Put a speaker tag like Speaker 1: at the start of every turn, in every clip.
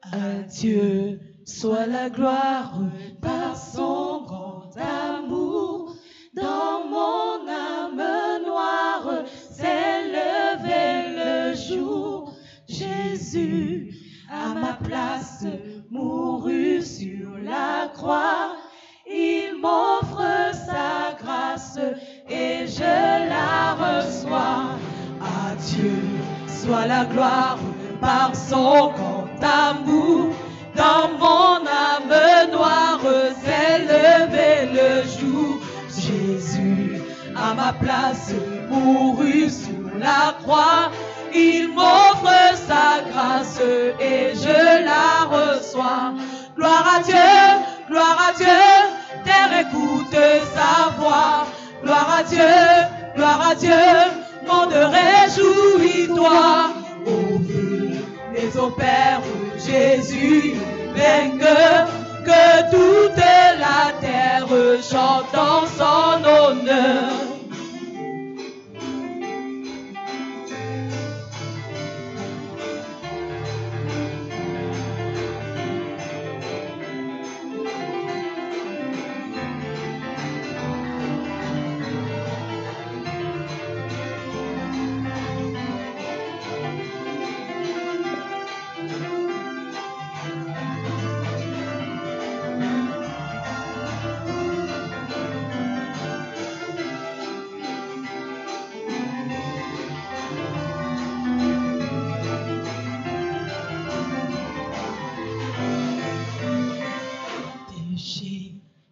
Speaker 1: À Dieu soit la gloire par son grand amour. Dans mon âme noire s'est levé le jour. Jésus, à ma place, mourut sur la croix. Il m'offre sa grâce et je la reçois. À Dieu soit la gloire par son grand amour. Dans mon âme noire s'est levé le jour. Jésus, à ma place, mourut sur la croix. Il m'offre sa grâce et je la reçois. Gloire à Dieu, terre écoute sa voix. Gloire à Dieu, monde réjouis-toi. Ô Dieu, mais au Père Jésus, vainqueur, que toute la terre chante en son honneur.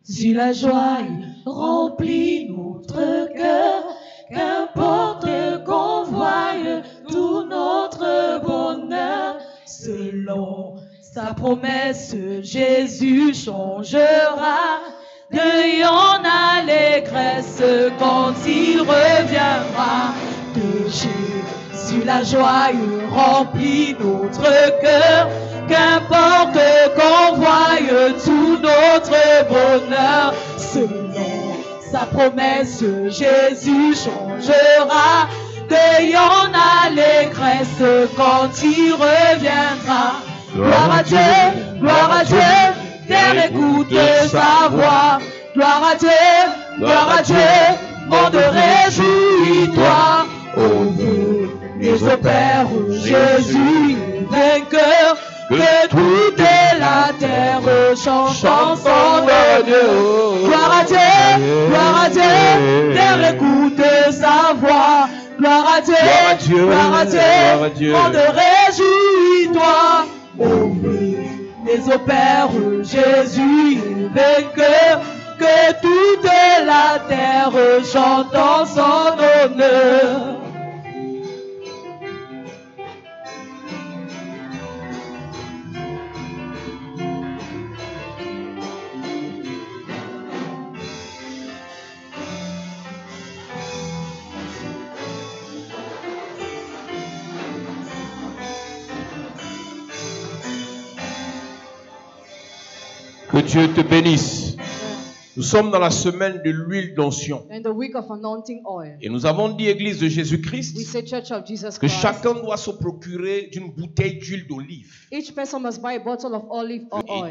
Speaker 1: Si la joie remplit notre cœur, qu'importe qu'on voie tout notre bonheur, selon sa promesse, Jésus changera deuil en allégresse quand il reviendra. De Jésus la joie remplit notre cœur, qu'importe qu'on voie tout notre bonheur, selon sa promesse, Jésus changera deuil en allégresse quand il reviendra. Gloire à Dieu, terre écoute sa voix. Gloire à Dieu, monde réjouis-toi. Ô Dieu, et au Père Jésus, vainqueur, que toute la terre chante en son honneur. Gloire à Dieu, terre écoute sa voix. Gloire à Dieu, monde réjouis-toi. Ô Dieu, mais au Père Jésus, vainqueur, que toute la terre chante en son honneur.
Speaker 2: Que Dieu te bénisse. Nous sommes dans la semaine de l'huile d'onction. Et nous avons dit, Église de Jésus-Christ, que chacun doit se procurer d'une bouteille d'huile d'olive. Et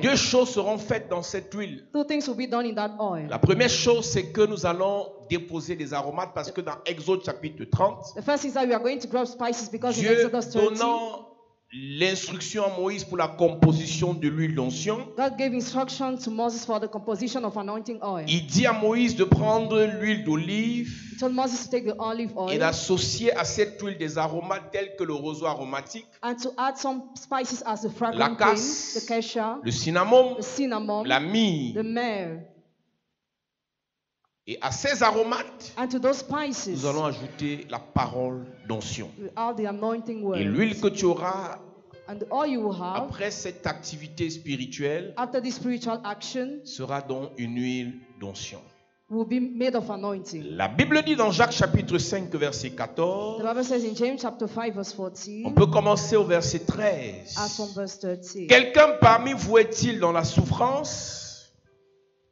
Speaker 2: deux choses seront faites dans cette huile. La première chose, c'est que nous allons déposer des aromates parce que dans Exode chapitre 30, Dieu donnant l'instruction à Moïse pour la composition de l'huile d'onction, il dit à Moïse de prendre l'huile d'olive et d'associer à cette huile des aromates tels que le roseau aromatique, la casse, le cinnamon, la myrrhe. Et à ces aromates, nous allons ajouter la parole d'onction. Et l'huile que tu auras après cette activité spirituelle sera donc une huile d'onction. La Bible dit dans Jacques chapitre 5 verset 14, on peut commencer au verset 13. Quelqu'un parmi vous est-il dans la souffrance?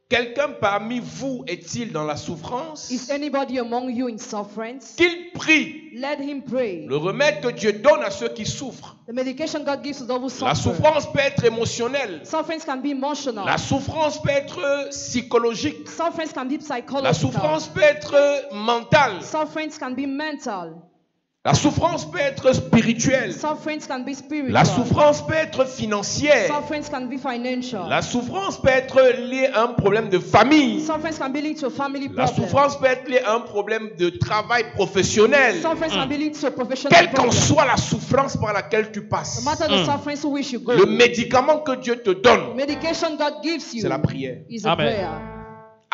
Speaker 2: Quelqu'un parmi vous est-il dans la souffrance?
Speaker 1: Is anybody among you in sufferance?
Speaker 2: Qu'il prie.
Speaker 1: Let him pray.
Speaker 2: Le remède que Dieu donne à ceux qui souffrent.
Speaker 1: The medication God gives to those who suffer.
Speaker 2: La souffrance peut être émotionnelle.
Speaker 1: Sufferance can be emotional.
Speaker 2: La souffrance peut être psychologique.
Speaker 1: Sufferance can be psychological.
Speaker 2: La souffrance peut être mentale.
Speaker 1: Sufferance can be mental.
Speaker 2: La souffrance peut être spirituelle.
Speaker 1: Sufferance can be spiritual.
Speaker 2: La souffrance peut être financière.
Speaker 1: Sufferance can be financial.
Speaker 2: La souffrance peut être liée à un problème de famille.
Speaker 1: Sufferance can be linked to a family problem.
Speaker 2: La souffrance peut être liée à un problème de travail professionnel.
Speaker 1: Sufferance can be linked to a professional
Speaker 2: Quelle qu'en
Speaker 1: problem.
Speaker 2: soit la souffrance par laquelle tu passes,
Speaker 1: No matter the suffering to which you go,
Speaker 2: le médicament que Dieu te donne,
Speaker 1: medication God gives you
Speaker 2: c'est la prière.
Speaker 1: is a prayer.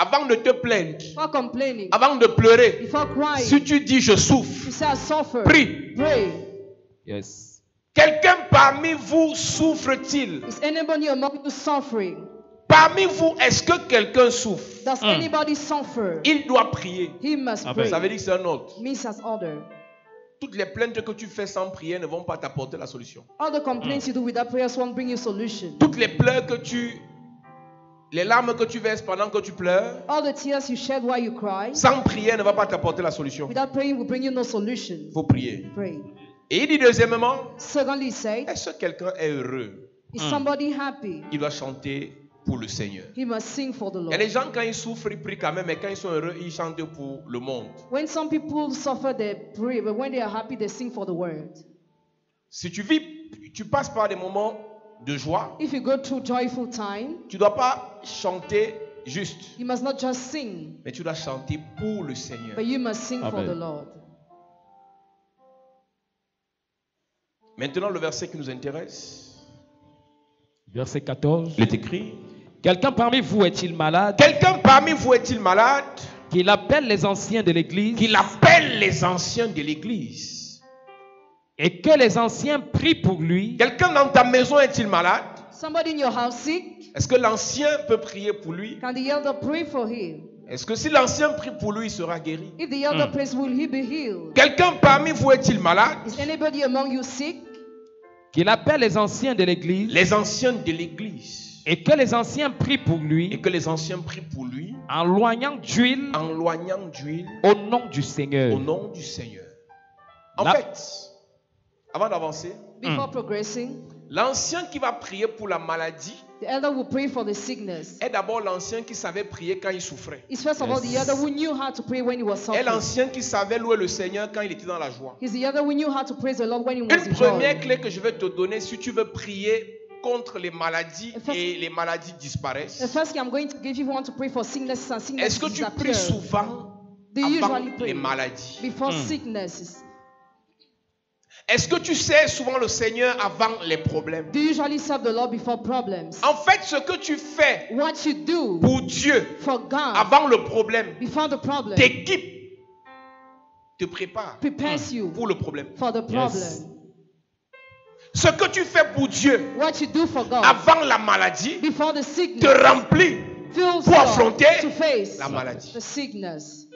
Speaker 2: Avant de te plaindre,
Speaker 1: Before complaining,
Speaker 2: avant de pleurer,
Speaker 1: before crying,
Speaker 2: si tu dis je souffre,
Speaker 1: you say I suffer.
Speaker 2: prie.
Speaker 1: Pray.
Speaker 2: Yes. Quelqu'un parmi vous souffre-t-il?
Speaker 1: Is anybody among you suffering?
Speaker 2: Parmi vous, est-ce que quelqu'un souffre?
Speaker 1: Does anybody suffer?
Speaker 2: Il doit prier.
Speaker 1: He must pray.
Speaker 2: Ça veut dire que c'est un ordre.
Speaker 1: Means as order.
Speaker 2: Toutes les plaintes que tu fais sans prière ne vont pas t'apporter la solution.
Speaker 1: All the complaints you do without prayers won't bring you solution.
Speaker 2: Toutes les pleurs que les larmes que tu verses pendant que tu pleures,
Speaker 1: all the tears you shed while you cry,
Speaker 2: sans prière ne va pas t'apporter la solution.
Speaker 1: Without praying will bring you no solution.
Speaker 2: Il faut prier.
Speaker 1: Pray.
Speaker 2: Et il dit deuxièmement,
Speaker 1: secondly, say,
Speaker 2: est-ce que quelqu'un est heureux?
Speaker 1: Is somebody happy?
Speaker 2: Il doit chanter pour le Seigneur.
Speaker 1: He must sing for the Lord.
Speaker 2: Et les gens quand ils souffrent, ils prient quand même, mais quand ils sont heureux, ils chantent pour le monde.
Speaker 1: When some people suffer, they pray, but when they are happy, they sing for the world.
Speaker 2: Si tu passes par des moments de joie,
Speaker 1: if you go through joyful time,
Speaker 2: tu ne dois pas chanter juste,
Speaker 1: you must not just sing,
Speaker 2: mais tu dois chanter pour le Seigneur.
Speaker 1: But you must sing for the Lord.
Speaker 2: Maintenant, le verset qui nous intéresse.
Speaker 3: Verset 14.
Speaker 2: Il est écrit.
Speaker 3: Quelqu'un parmi vous est-il malade?
Speaker 2: Quelqu'un parmi vous est-il malade?
Speaker 3: Qu'il appelle les anciens de l'église.
Speaker 2: Qu'il appelle les anciens de l'église.
Speaker 3: Et que les anciens prient pour lui.
Speaker 2: Quelqu'un dans ta maison est-il malade?
Speaker 1: Somebody in your house sick?
Speaker 2: Est-ce que l'ancien peut prier pour lui?
Speaker 1: Can the elder pray for him?
Speaker 2: Est-ce que si l'ancien prie pour lui, il sera guéri?
Speaker 1: If the elder prays, will he be healed?
Speaker 2: Quelqu'un parmi vous est-il malade?
Speaker 1: Is anybody among you sick?
Speaker 3: Qu'il appelle les anciens de l'église.
Speaker 2: Les anciens de l'église.
Speaker 3: Et que les anciens prient pour lui.
Speaker 2: Et que les anciens prient pour lui.
Speaker 3: En loignant d'huile.
Speaker 2: En loignant d'huile.
Speaker 3: Au nom du Seigneur.
Speaker 2: Au nom du Seigneur. En fait, avant d'avancer,
Speaker 1: before progressing,
Speaker 2: l'ancien qui va prier pour la maladie,
Speaker 1: the elder will pray for the sickness.
Speaker 2: Est d'abord l'ancien qui savait prier quand il souffrait.
Speaker 1: It's first of all the elder who knew how to pray when he was suffering.
Speaker 2: Et l'ancien qui savait louer le Seigneur quand il était dans la joie.
Speaker 1: He's the elder who knew how to praise the Lord when he was in joy.
Speaker 2: Une première clé que je vais te donner si tu veux prier contre les maladies et les maladies disparaissent.
Speaker 1: The first thing I'm going to give you, want to pray for sicknesses and sicknesses.
Speaker 2: Est-ce que tu pries souvent avant les maladies?
Speaker 1: Before sicknesses.
Speaker 2: Est-ce que tu sais souvent le Seigneur avant les problèmes?
Speaker 1: Do you usually serve the Lord before problems?
Speaker 2: En fait, ce que tu fais
Speaker 1: what you do
Speaker 2: pour Dieu
Speaker 1: for God,
Speaker 2: avant le problème,
Speaker 1: before the problem,
Speaker 2: t'équipe, te prépare
Speaker 1: prepares you
Speaker 2: pour le problème.
Speaker 1: For the problem.
Speaker 2: Yes. Ce que tu fais pour Dieu
Speaker 1: what you do for God,
Speaker 2: avant la maladie
Speaker 1: before the sickness,
Speaker 2: te remplit pour affronter la maladie.
Speaker 1: The sickness.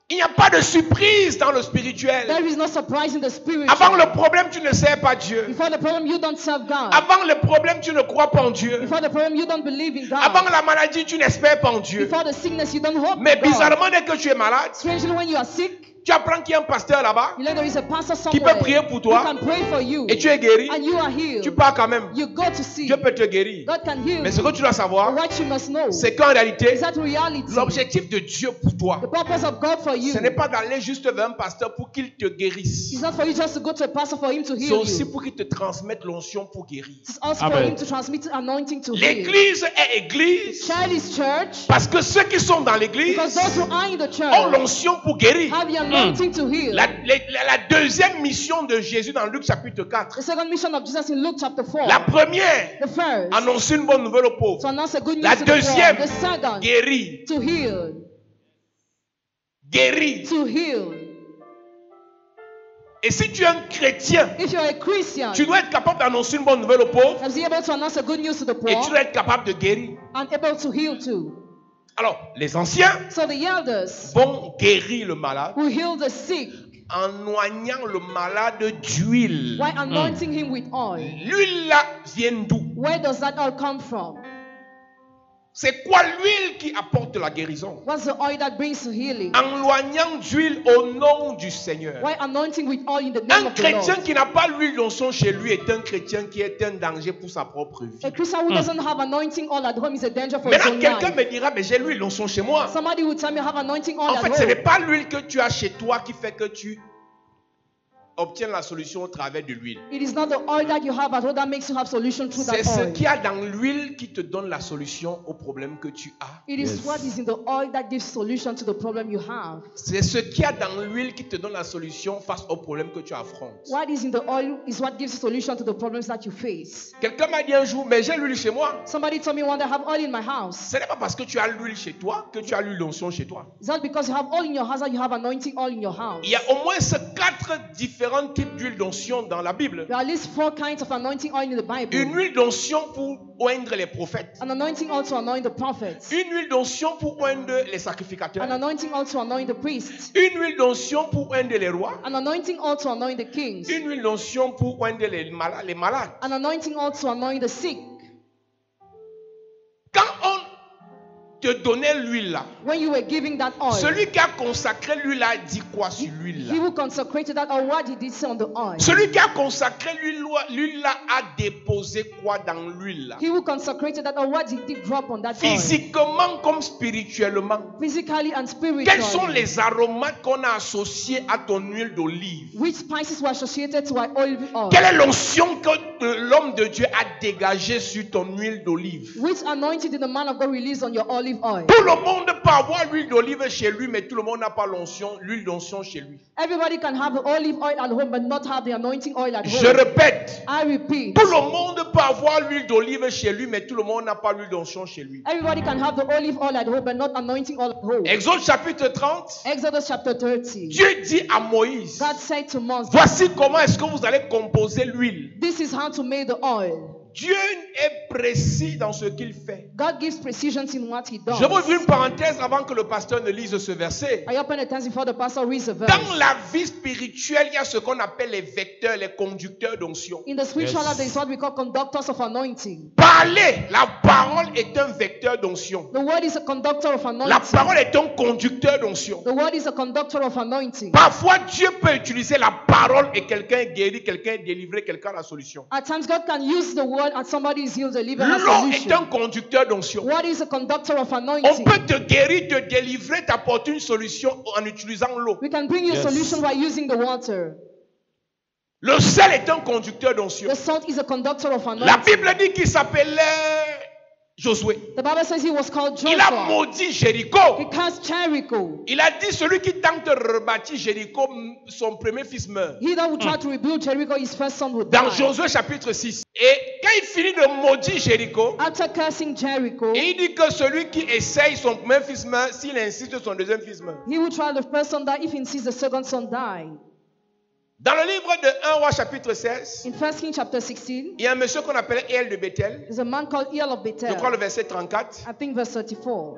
Speaker 2: Il n'y a pas de surprise dans le spirituel.
Speaker 1: There is no surprise in the spiritual.
Speaker 2: Avant le problème, tu ne sers pas Dieu.
Speaker 1: Before the problem, you don't serve God.
Speaker 2: Avant le problème, tu ne crois pas en Dieu.
Speaker 1: Before the problem, you don't believe in God.
Speaker 2: Avant la maladie, tu n'espères pas en Dieu.
Speaker 1: Before the sickness, you don't hope.
Speaker 2: Mais bizarrement, dès que tu es malade,
Speaker 1: strangely, when you are sick,
Speaker 2: tu apprends qu'il y a un pasteur là-bas qui peut prier pour toi et tu es guéri. Tu pars quand même. Dieu peut te guérir. Mais ce que tu dois savoir, c'est qu'en réalité, l'objectif de Dieu pour toi, ce n'est pas d'aller juste vers un pasteur pour qu'il te guérisse. C'est aussi pour qu'il te transmette l'onction pour guérir. L'église est église parce que ceux qui sont dans l'église ont l'onction pour guérir. La deuxième mission de Jésus dans Luc chapitre 4. La première, annoncer une bonne nouvelle aux pauvres. La deuxième, guérir. Guérir. Et si tu es un chrétien, tu dois être capable d'annoncer une bonne nouvelle aux pauvres. Et tu dois être capable de guérir. Alors, les anciens vont guérir le malade en noignant le malade d'huile.
Speaker 1: L'huile
Speaker 2: là vient d'où? C'est quoi l'huile qui apporte la guérison?
Speaker 1: What's the oil that brings healing?
Speaker 2: En loignant d'huile au nom du Seigneur.
Speaker 1: Why anointing with oil in the name
Speaker 2: Un
Speaker 1: of the Lord?
Speaker 2: chrétien qui n'a pas l'huile d'onction chez lui est un chrétien qui est un danger pour sa propre vie.
Speaker 1: A Christian who doesn't have anointing oil at home is a danger for his own
Speaker 2: Maintenant, quelqu'un
Speaker 1: life.
Speaker 2: me dira, mais j'ai l'huile d'onction chez moi.
Speaker 1: Somebody will tell me I have anointing oil
Speaker 2: En
Speaker 1: at
Speaker 2: fait, ce n'est
Speaker 1: home.
Speaker 2: pas l'huile que tu as chez toi qui fait que tu obtiens la solution au travers de l'huile.
Speaker 1: It is not the oil that you have at home that makes you have solution through
Speaker 2: C'est
Speaker 1: that
Speaker 2: ce
Speaker 1: oil.
Speaker 2: qu'il y a dans l'huile qui te donne la solution au problème que tu as.
Speaker 1: It is what is in the oil that gives solution to the problem you have.
Speaker 2: C'est ce qu'il y a dans l'huile qui te donne la solution face au problème que tu affrontes.
Speaker 1: What is in the oil is what gives solution to the problems that you face.
Speaker 2: Quelqu'un m'a dit un jour, mais j'ai l'huile chez moi.
Speaker 1: Somebody told me one day I have oil in my house.
Speaker 2: Ce n'est pas parce que tu as l'huile chez toi que tu as l'huile d'onction chez toi.
Speaker 1: It's not because you have oil in your house that you have anointing oil in your house.
Speaker 2: Il y a au moins 4 différents types d'huile d'onction dans la Bible.
Speaker 1: There are at least 4 kinds of anointing oil in the Bible.
Speaker 2: Une huile d'onction pour oindre les prophètes.
Speaker 1: An anointing oil to anoint the prophets.
Speaker 2: Une huile d'onction pour oindre les sacrificateurs.
Speaker 1: An anointing oil to anoint the priests.
Speaker 2: Une huile d'onction pour oindre les rois.
Speaker 1: An anointing oil to anoint the kings.
Speaker 2: Une huile d'onction pour oindre les malades.
Speaker 1: An anointing oil to anoint the sick.
Speaker 2: Quand on te donnait l'huile là,
Speaker 1: When you were giving that oil,
Speaker 2: celui qui a consacré l'huile là dit quoi sur l'huile là?
Speaker 1: he who consecrated that oil, what did he say on the oil?
Speaker 2: Celui qui a consacré l'huile là a déposé quoi dans l'huile là?
Speaker 1: He who consecrated that oil, what did he drop on that oil?
Speaker 2: Physiquement comme spirituellement.
Speaker 1: Physically and
Speaker 2: Quels sont
Speaker 1: spiritually.
Speaker 2: les aromates qu'on a associés à ton huile d'olive?
Speaker 1: Which spices were associated to our olive oil?
Speaker 2: Quelle est l'onction que l'homme de Dieu a dégagée sur ton huile d'olive?
Speaker 1: Which anointing did the man of God release on your olive oil?
Speaker 2: Tout le monde peut avoir l'huile d'olive chez lui, mais tout le monde n'a pas l'huile d'onction chez lui.
Speaker 1: Everybody can have the olive oil at home but not have the anointing oil at
Speaker 2: Je
Speaker 1: home.
Speaker 2: répète,
Speaker 1: I repeat.
Speaker 2: tout le monde peut avoir l'huile d'olive chez lui, mais tout le monde n'a pas l'huile d'onction chez lui.
Speaker 1: Everybody can have the olive oil at home but not anointing oil at home.
Speaker 2: Exode chapitre 30,
Speaker 1: Exodus chapter 30.
Speaker 2: Dieu dit à Moïse,
Speaker 1: God said to Moses,
Speaker 2: voici comment est-ce que vous allez composer l'huile.
Speaker 1: this is how to make the oil.
Speaker 2: Dieu est précis dans ce qu'il fait.
Speaker 1: God gives precision in what he does.
Speaker 2: Je vais ouvrir une parenthèse avant que le pasteur ne lise ce verset.
Speaker 1: I open a text before the pastor reads the verse.
Speaker 2: Dans la vie spirituelle, il y a ce qu'on appelle les vecteurs, les conducteurs d'onction.
Speaker 1: In the spiritual life, there is what we call conductors of anointing.
Speaker 2: Parler, la parole est un vecteur d'onction.
Speaker 1: The word is a conductor of
Speaker 2: La
Speaker 1: anointing.
Speaker 2: parole est un conducteur d'onction.
Speaker 1: The word is a conductor of anointing.
Speaker 2: Parfois, Dieu peut utiliser la parole et quelqu'un est guéri, quelqu'un est délivré, quelqu'un a la solution.
Speaker 1: At times, God can use the word and somebody is healed, delivered, has
Speaker 2: L'eau est
Speaker 1: solution.
Speaker 2: un conducteur d'onction.
Speaker 1: What is a conductor of
Speaker 2: On
Speaker 1: anointing?
Speaker 2: peut te guérir, te délivrer, t'apporter une solution en utilisant l'eau.
Speaker 1: We can bring you solution by using the water.
Speaker 2: Le sel est un conducteur d'onction.
Speaker 1: The salt is a conductor of
Speaker 2: La
Speaker 1: anointing.
Speaker 2: Bible dit qu'il s'appelait Josué.
Speaker 1: The Bible says he was called
Speaker 2: Il a
Speaker 1: Joshua.
Speaker 2: maudit
Speaker 1: He
Speaker 2: Jéricho.
Speaker 1: cast Jericho.
Speaker 2: Il a dit celui qui tente de rebâtir Jéricho, son premier fils meurt.
Speaker 1: He that would try to rebuild Jericho, his first son would
Speaker 2: Dans
Speaker 1: die.
Speaker 2: Josué chapitre 6. Et quand il finit de maudire Jéricho,
Speaker 1: After cursing Jericho,
Speaker 2: il dit que celui qui essaye, son premier fils meurt. S'il insiste, son deuxième fils meurt.
Speaker 1: he would try the first son die. If he insists, the second son die.
Speaker 2: Dans le livre de 1 roi chapitre 16,
Speaker 1: In 1 Kings chapter 16,
Speaker 2: il y a un monsieur qu'on appelait El de Bethel.
Speaker 1: there's a man called Eel of
Speaker 2: Je crois
Speaker 1: Bethel.
Speaker 2: le verset 34.
Speaker 1: I think verse 34.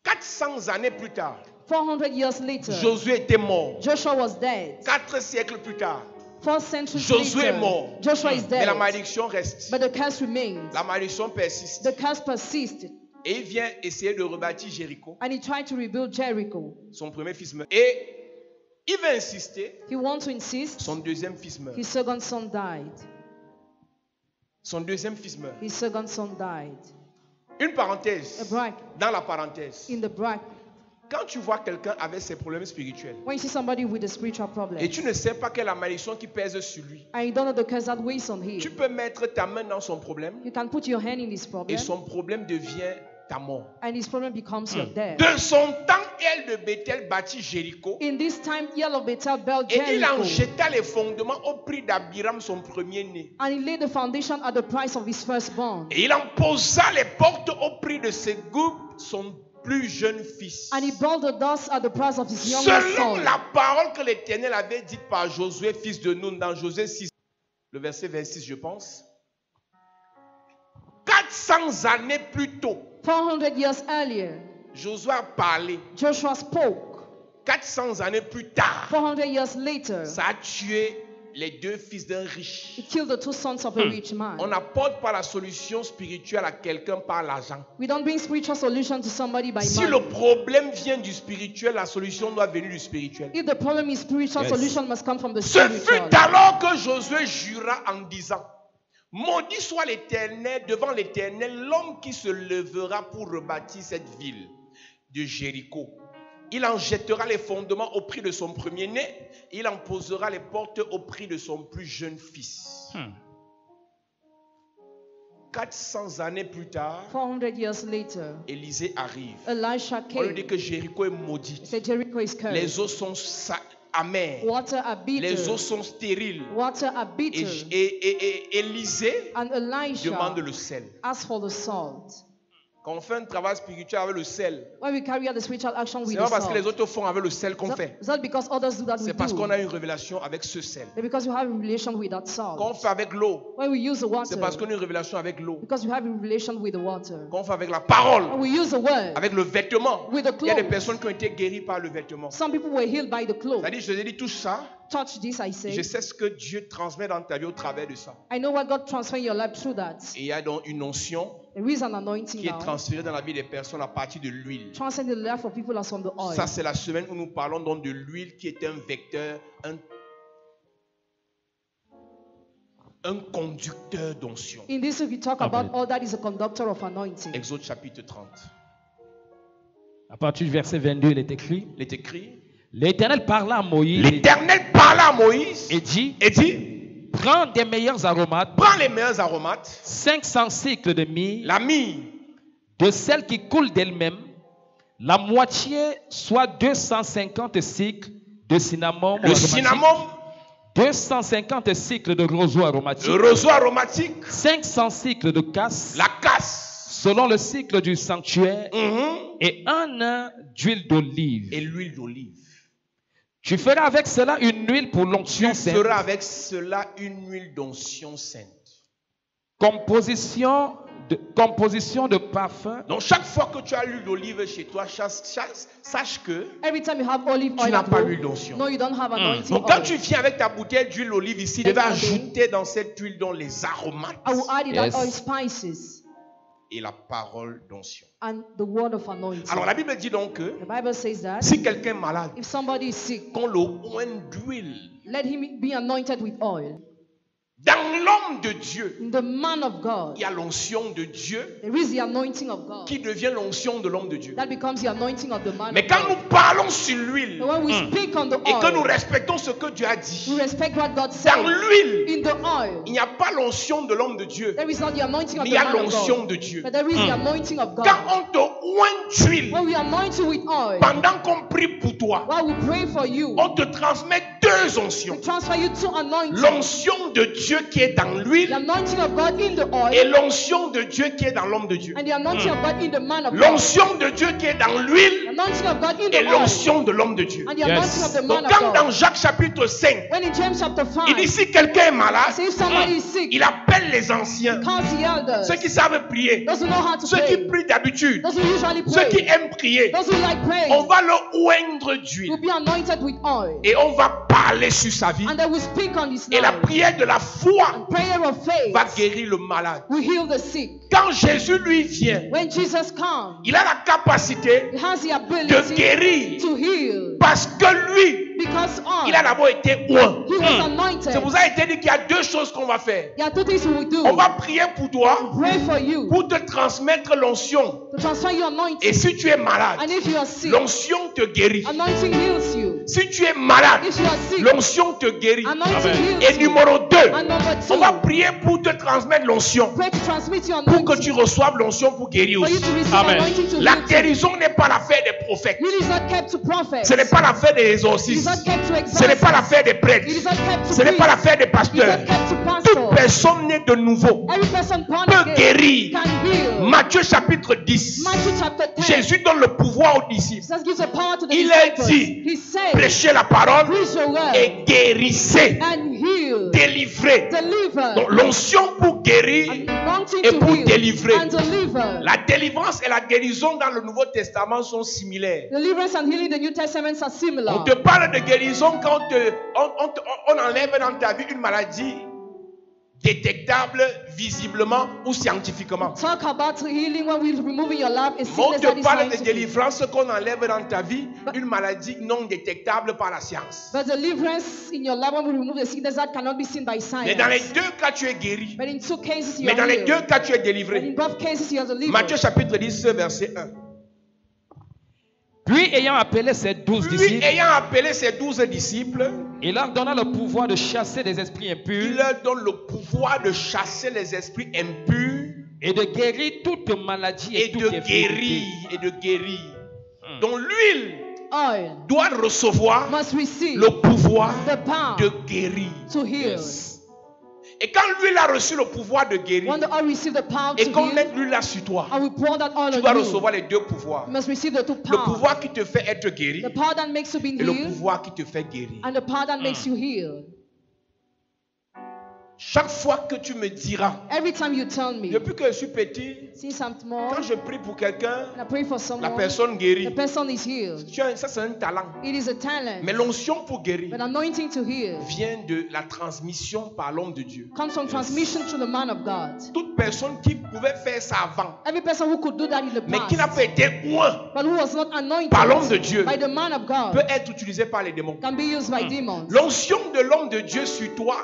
Speaker 2: 400 années plus tard,
Speaker 1: 400 years later,
Speaker 2: Josué était mort.
Speaker 1: Joshua was dead.
Speaker 2: 4 siècles plus tard,
Speaker 1: 4 centuries
Speaker 2: Josué est
Speaker 1: later,
Speaker 2: mort.
Speaker 1: Joshua is
Speaker 2: Mais la
Speaker 1: dead.
Speaker 2: malédiction reste.
Speaker 1: But the curse remains.
Speaker 2: La malédiction persiste.
Speaker 1: The curse persisted.
Speaker 2: Et il vient essayer de rebâtir Jéricho.
Speaker 1: And he tried to rebuild Jericho.
Speaker 2: Son premier fils meurt. Et il va insister.
Speaker 1: He wants to insist.
Speaker 2: Son deuxième fils meurt.
Speaker 1: His second son died.
Speaker 2: Son deuxième fils meurt.
Speaker 1: His second son died.
Speaker 2: Une
Speaker 1: A
Speaker 2: parenthèse.
Speaker 1: bracket.
Speaker 2: Dans la parenthèse.
Speaker 1: In the bracket.
Speaker 2: Quand tu vois quelqu'un avec ses problèmes spirituels
Speaker 1: When you see somebody with a spiritual problem,
Speaker 2: et tu ne sais pas quelle est la malédiction qui pèse sur lui,
Speaker 1: and you don't know the curse that weighs on him,
Speaker 2: tu peux mettre ta main dans son problème
Speaker 1: you can put your hand in his
Speaker 2: et
Speaker 1: problem,
Speaker 2: son problème devient ta mort.
Speaker 1: and his problem becomes your death.
Speaker 2: De son temps, El de Bethel bâtit Jéricho
Speaker 1: In this time, Eel of Bethel built
Speaker 2: et il en
Speaker 1: Jericho,
Speaker 2: jeta les fondements au prix d'Abiram, son premier-né.
Speaker 1: and he laid the foundation at the price of his firstborn,
Speaker 2: Et il en posa les portes au prix de Ségub, son plus jeune fils.
Speaker 1: and he built the doors at the price of his youngest
Speaker 2: Selon
Speaker 1: son.
Speaker 2: la parole que l'Éternel avait dite par Josué, fils de Nun, dans Josué 6, le verset 26, je pense. 400 années plus tôt,
Speaker 1: 400 years earlier,
Speaker 2: Josué a parlé.
Speaker 1: Joshua spoke.
Speaker 2: 400 années plus tard,
Speaker 1: 400 years later,
Speaker 2: ça a tué les deux fils d'un riche.
Speaker 1: He killed the two sons of a rich man.
Speaker 2: On n'apporte pas la solution spirituelle à quelqu'un par l'argent.
Speaker 1: We don't bring spiritual solution to somebody by
Speaker 2: Si
Speaker 1: money.
Speaker 2: le problème vient du spirituel, la solution doit venir du spirituel.
Speaker 1: If the problem is spiritual, solution must come from the
Speaker 2: Ce
Speaker 1: spiritual.
Speaker 2: fut alors que Josué jura en disant: maudit soit l'Éternel, devant l'Éternel, l'homme qui se lèvera pour rebâtir cette ville de Jéricho. Il en jettera les fondements au prix de son premier-né, et il en posera les portes au prix de son plus jeune fils. 400 années plus tard,
Speaker 1: 400 years later,
Speaker 2: Élisée arrive.
Speaker 1: Elisha
Speaker 2: On lui
Speaker 1: came.
Speaker 2: dit que Jéricho est maudit.
Speaker 1: He said Jericho is cursed.
Speaker 2: Les eaux sont amères.
Speaker 1: Water are bitter.
Speaker 2: Les eaux sont stériles.
Speaker 1: Water are bitter.
Speaker 2: Et Élisée
Speaker 1: And Elisha
Speaker 2: demande le sel.
Speaker 1: asked for the salt.
Speaker 2: Quand on fait un travail spirituel avec le sel,
Speaker 1: When we carry out the spiritual action
Speaker 2: c'est
Speaker 1: with
Speaker 2: pas
Speaker 1: the
Speaker 2: parce que les
Speaker 1: salt,
Speaker 2: autres font avec le sel qu'on fait.
Speaker 1: it's not because others do that we
Speaker 2: C'est parce qu'on
Speaker 1: do.
Speaker 2: a une révélation avec ce sel.
Speaker 1: It's because we have a relation with that
Speaker 2: Quand on
Speaker 1: salt.
Speaker 2: fait avec l'eau,
Speaker 1: When we use the water,
Speaker 2: c'est parce qu'on a une révélation avec l'eau.
Speaker 1: because we have a relation with the water.
Speaker 2: Quand on fait avec la parole,
Speaker 1: When we use the word,
Speaker 2: avec le vêtement,
Speaker 1: with the
Speaker 2: il y a des
Speaker 1: clothes.
Speaker 2: personnes qui ont été guéries par le vêtement.
Speaker 1: Some people were healed by the clothes.
Speaker 2: C'est-à-dire, je te dis tout ça,
Speaker 1: Touch this, I say.
Speaker 2: je sais ce que Dieu transmet dans ta vie au travers de ça.
Speaker 1: I know what God transferred in your life through that.
Speaker 2: Et il y a donc une onction
Speaker 1: There is an anointing
Speaker 2: qui est
Speaker 1: now.
Speaker 2: transférée dans la vie des personnes à partir de l'huile.
Speaker 1: Transcend the life of people as from the oil.
Speaker 2: Ça, c'est la semaine où nous parlons donc de l'huile qui est un vecteur, un conducteur d'onction.
Speaker 1: In this week, we talk about all that is a conductor of anointing.
Speaker 2: Exode chapitre 30.
Speaker 3: À partir du verset 22, il est écrit:
Speaker 2: Il est écrit:
Speaker 3: l'Éternel parla à Moïse
Speaker 2: l'Éternel parla à Moïse
Speaker 3: et dit:
Speaker 2: prends
Speaker 3: des meilleurs aromates,
Speaker 2: les meilleurs aromates,
Speaker 3: 500 cycles de myrrhe,
Speaker 2: la myrrhe,
Speaker 3: de celle qui coule d'elle-même, la moitié, soit 250 cycles de cinnamon,
Speaker 2: le cinnamon,
Speaker 3: 250 cycles de roseau aromatique,
Speaker 2: le roseau aromatique,
Speaker 3: 500 cycles de casse,
Speaker 2: la casse,
Speaker 3: selon le cycle du sanctuaire, et un an d'huile d'olive.
Speaker 2: Et l'huile d'olive.
Speaker 3: Tu feras avec cela une huile pour l'onction sainte.
Speaker 2: Tu feras avec cela une huile d'onction sainte.
Speaker 3: Composition de parfum.
Speaker 2: Donc chaque fois que tu as l'huile d'olive chez toi, sache que
Speaker 1: Every time you have olive
Speaker 2: tu
Speaker 1: oil
Speaker 2: n'as
Speaker 1: at
Speaker 2: pas
Speaker 1: home,
Speaker 2: l'huile d'onction.
Speaker 1: no, you don't have anointing
Speaker 2: Donc quand
Speaker 1: oil.
Speaker 2: tu viens avec ta bouteille d'huile d'olive ici, tu devais ajouter dans cette huile dans les aromates
Speaker 1: I will add in
Speaker 3: Yes.
Speaker 1: that oil spices
Speaker 2: et la parole d'onction.
Speaker 1: and the word of anointing.
Speaker 2: Alors la Bible dit donc que
Speaker 1: The Bible says that
Speaker 2: si quelqu'un est malade,
Speaker 1: if somebody is sick,
Speaker 2: qu'on le oigne d'huile
Speaker 1: let him be anointed with oil.
Speaker 2: dans l'homme de Dieu.
Speaker 1: In the man of God,
Speaker 2: Il y a l'onction de Dieu
Speaker 1: there is the anointing of God.
Speaker 2: qui devient l'onction de l'homme de Dieu.
Speaker 1: That becomes the anointing of the man
Speaker 2: Mais
Speaker 1: of
Speaker 2: quand
Speaker 1: God.
Speaker 2: nous parlons sur l'huile
Speaker 1: And when we speak on the
Speaker 2: et que nous
Speaker 1: oil,
Speaker 2: respectons ce que Dieu a dit,
Speaker 1: we respect what God
Speaker 2: dans
Speaker 1: said.
Speaker 2: l'huile,
Speaker 1: In the oil,
Speaker 2: il n'y a pas l'onction de l'homme de Dieu,
Speaker 1: there is not the anointing of
Speaker 2: mais
Speaker 1: the
Speaker 2: il y a
Speaker 1: man of
Speaker 2: l'onction
Speaker 1: God,
Speaker 2: de Dieu.
Speaker 1: but there is the anointing of God.
Speaker 2: Quand on te oigne d'huile,
Speaker 1: When we anoint you with oil,
Speaker 2: pendant qu'on prie pour toi,
Speaker 1: while we pray for you,
Speaker 2: on te transmet deux
Speaker 1: we
Speaker 2: onctions.
Speaker 1: transfer you to anointing.
Speaker 2: L'onction de Dieu qui est dans
Speaker 1: The
Speaker 2: l'huile
Speaker 1: anointing of God in the
Speaker 2: et
Speaker 1: oil,
Speaker 2: l'onction de Dieu qui est dans l'homme de Dieu.
Speaker 1: and the anointing of God in the man of God.
Speaker 2: L'onction de Dieu qui est dans
Speaker 1: The
Speaker 2: l'huile
Speaker 1: anointing of God in
Speaker 2: et
Speaker 1: the oil,
Speaker 2: l'onction de l'homme de Dieu.
Speaker 1: and the anointing of the man
Speaker 2: Donc
Speaker 1: of
Speaker 2: quand dans
Speaker 1: God.
Speaker 2: Jacques chapitre 5,
Speaker 1: When in James chapter
Speaker 2: il dit
Speaker 1: 5,
Speaker 2: si quelqu'un est malade,
Speaker 1: say if somebody is sick,
Speaker 2: il appelle les anciens,
Speaker 1: calls the elders,
Speaker 2: ceux qui savent prier,
Speaker 1: those who know how to
Speaker 2: ceux qui
Speaker 1: pray,
Speaker 2: prient d'habitude,
Speaker 1: those who usually
Speaker 2: ceux qui
Speaker 1: pray,
Speaker 2: aiment prier.
Speaker 1: those who like praying,
Speaker 2: On va le oindre d'huile
Speaker 1: will be anointed with oil,
Speaker 2: et on va parler sur sa vie.
Speaker 1: and they will speak on his
Speaker 2: Et la
Speaker 1: life.
Speaker 2: prière de la foi
Speaker 1: Prayer of
Speaker 2: va
Speaker 1: faith
Speaker 2: guérir le malade.
Speaker 1: will heal the sick.
Speaker 2: Quand Jésus lui vient,
Speaker 1: When Jesus comes,
Speaker 2: il a la capacité
Speaker 1: he has the
Speaker 2: de
Speaker 1: ability
Speaker 2: guérir
Speaker 1: to heal
Speaker 2: parce que lui,
Speaker 1: because
Speaker 2: il a d'abord été oint.
Speaker 1: he was anointed.
Speaker 2: C'est pour ça qu'il a été dit qu'il y a deux choses qu'on va faire.
Speaker 1: There are two things we will do.
Speaker 2: On va prier pour toi
Speaker 1: Pray for you
Speaker 2: pour te transmettre l'onction.
Speaker 1: to transfer your
Speaker 2: Et
Speaker 1: anointing.
Speaker 2: si tu es malade,
Speaker 1: And if you are sick,
Speaker 2: l'onction te guérit.
Speaker 1: anointing heals you.
Speaker 2: Si tu es malade,
Speaker 1: If you are sick,
Speaker 2: l'onction te guérit.
Speaker 1: anointing
Speaker 2: Et
Speaker 1: heals you.
Speaker 2: numéro 2,
Speaker 1: And number
Speaker 2: on va
Speaker 1: 2,
Speaker 2: prier pour te transmettre l'onction.
Speaker 1: pray to transmit your
Speaker 2: Pour que tu
Speaker 1: anointing.
Speaker 2: reçoives l'onction pour guérir
Speaker 1: For you
Speaker 2: aussi.
Speaker 1: to receive
Speaker 3: Amen.
Speaker 1: anointing to
Speaker 2: La
Speaker 1: heal.
Speaker 2: guérison n'est pas l'affaire des prophètes.
Speaker 1: Healing is not kept to prophets.
Speaker 2: Ce n'est pas l'affaire des
Speaker 1: It is
Speaker 2: exorcistes.
Speaker 1: not kept to
Speaker 2: Ce n'est pas
Speaker 1: exorcists.
Speaker 2: l'affaire des prêtres.
Speaker 1: It is not kept to
Speaker 2: Ce n'est pas
Speaker 1: priests.
Speaker 2: l'affaire des
Speaker 1: It is
Speaker 2: pasteurs.
Speaker 1: not kept to
Speaker 2: Toute
Speaker 1: pastors.
Speaker 2: personne née de nouveau peut guérir. Matthieu chapitre 10. Jésus donne le pouvoir aux disciples. Il a dit, prêchez la parole et guérissez, délivrez. Donc l'onction pour guérir et pour délivrer. La délivrance et la guérison dans le Nouveau Testament sont similaires. On te parle de guérison quand on enlève dans ta vie une maladie détectable visiblement ou scientifiquement. On te parle de délivrance qu'on enlève dans ta vie une maladie non détectable par la science. Mais dans les deux cas tu es guéri. Mais dans les deux cas tu es délivré. Matthieu chapitre 10 verset 1.
Speaker 3: Puis ayant appelé ses 12
Speaker 2: disciples,
Speaker 3: il leur donna le pouvoir de chasser des esprits impurs.
Speaker 2: Il leur donne le pouvoir de chasser les esprits impurs
Speaker 3: et de guérir toute maladie et toute infirmité.
Speaker 2: Donc l'huile doit recevoir le pouvoir de guérir. Et quand l'huile a reçu le pouvoir de guérir, et qu'on met l'huile là sur toi, tu dois recevoir les deux pouvoirs. Le pouvoir qui te fait être guéri et le pouvoir qui te fait guérir. Chaque fois que tu me diras, depuis que je suis petit, quand je prie pour quelqu'un, la personne guérit. Ça c'est un talent. Mais l'onction pour guérir vient de la transmission par l'homme de Dieu. Toute personne qui pouvait faire ça avant, mais qui n'a pas été oint par l'homme de Dieu, peut être utilisé par les démons. L'onction de l'homme de Dieu sur toi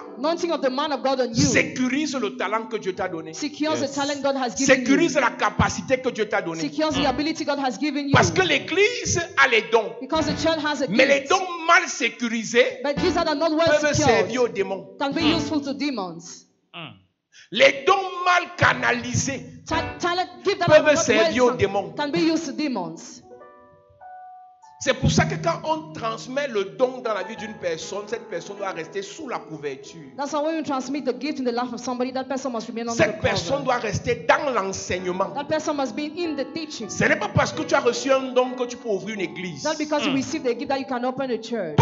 Speaker 2: sécurise le talent que Dieu t'a donné. Sécurise la capacité que Dieu t'a donnée. Parce que l'église a les dons. Mais les dons mal sécurisés peuvent servir aux démons. Les dons mal canalisés peuvent servir aux démons. C'est pour ça que quand on transmet le don dans la vie d'une personne, cette personne doit rester sous la couverture. Cette personne doit rester dans l'enseignement. Ce n'est pas parce que tu as reçu un don que tu peux ouvrir une église. Tout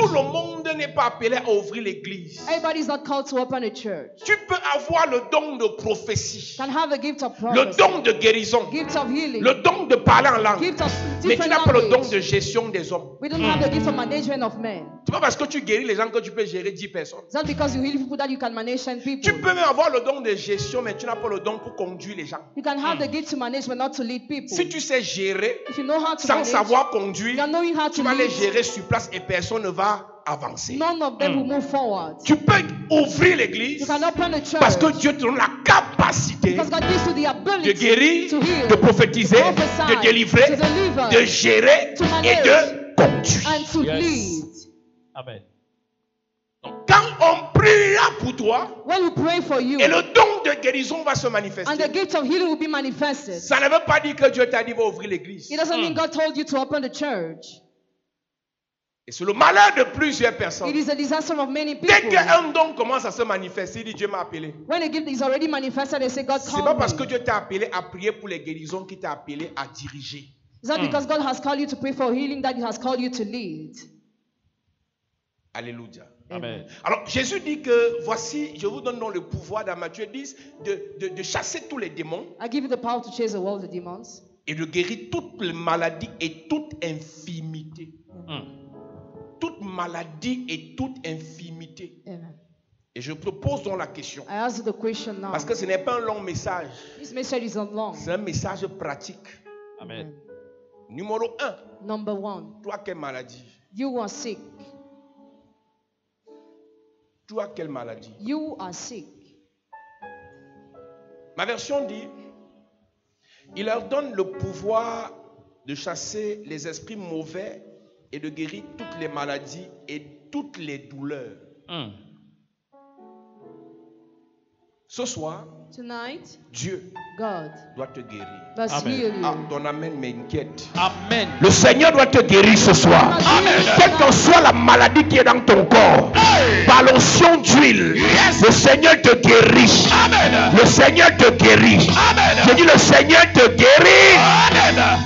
Speaker 2: le monde n'est pas appelé à ouvrir l'église. Tu peux avoir le don de prophétie, le don de guérison, le don de parler en langue, mais tu n'as pas le don de gestion des hommes.
Speaker 1: We don't have the gift of management of men.
Speaker 2: C'est pas parce que tu guéris les gens que tu peux gérer 10 personnes.
Speaker 1: It's not because you heal people that you can manage 10 people.
Speaker 2: Tu peux même avoir le don de gestion, mais tu n'as pas le don pour conduire les gens.
Speaker 1: You can have the gift to manage, but not to lead people.
Speaker 2: Si tu sais gérer,
Speaker 1: if you know how to
Speaker 2: sans
Speaker 1: manage,
Speaker 2: savoir conduire, tu vas
Speaker 1: lead,
Speaker 2: les gérer sur place et personne ne va avancer.
Speaker 1: None of them will move forward.
Speaker 2: Tu peux ouvrir l'église parce que Dieu te donne la capacité de guérir, de prophétiser, de délivrer, de gérer et de conduire.
Speaker 3: Yes. Amen.
Speaker 2: Donc, quand on priera pour toi,
Speaker 1: when we pray for you,
Speaker 2: et le don de guérison va se manifester.
Speaker 1: And the gift of healing will be manifested.
Speaker 2: Ça ne veut pas dire que Dieu t'a dit va ouvrir l'église.
Speaker 1: It doesn't mean God told you to open the church.
Speaker 2: Et c'est le malheur de plusieurs personnes.
Speaker 1: It is a disaster of many people.
Speaker 2: Dès qu'un don commence à se manifester, il dit Dieu m'a appelé.
Speaker 1: When a gift is already manifested, they say God called me.
Speaker 2: C'est pas parce que Dieu t'a appelé à prier pour les guérisons qu'il t'a appelé à diriger.
Speaker 1: It's not because God has called you to pray for healing that He has called you to lead.
Speaker 2: Alléluia.
Speaker 3: Amen.
Speaker 2: Alors Jésus dit que voici, je vous donne donc le pouvoir dans Matthieu 10 de chasser tous les démons.
Speaker 1: I give you the power to chase away the demons.
Speaker 2: Et de guérir toutes les maladies et toute infirmité. Toute maladie et toute infirmité.
Speaker 1: Amen.
Speaker 2: Et je te pose donc la question.
Speaker 1: I ask the question now.
Speaker 2: Parce que ce n'est pas un long message.
Speaker 1: This message is not long.
Speaker 2: C'est un message pratique.
Speaker 3: Amen.
Speaker 2: Numéro 1.
Speaker 1: Number 1.
Speaker 2: Toi, quelle maladie?
Speaker 1: You are sick.
Speaker 2: Toi, quelle maladie?
Speaker 1: You are sick.
Speaker 2: Ma version dit, il leur donne le pouvoir de chasser les esprits mauvais et de guérir toutes les maladies et toutes les douleurs. Ce soir,
Speaker 1: Tonight,
Speaker 2: Dieu doit te guérir.
Speaker 3: Amen.
Speaker 2: Ah, ton amen m'inquiète.
Speaker 3: Amen.
Speaker 2: Le Seigneur doit te guérir ce soir.
Speaker 3: Amen.
Speaker 2: Quelle que soit la maladie qui est dans ton corps, par l'onction d'huile, le Seigneur te guérit.
Speaker 3: Amen.
Speaker 2: Le Seigneur te guérit.
Speaker 3: Amen.
Speaker 2: Je dis le Seigneur te guérit.
Speaker 3: Amen.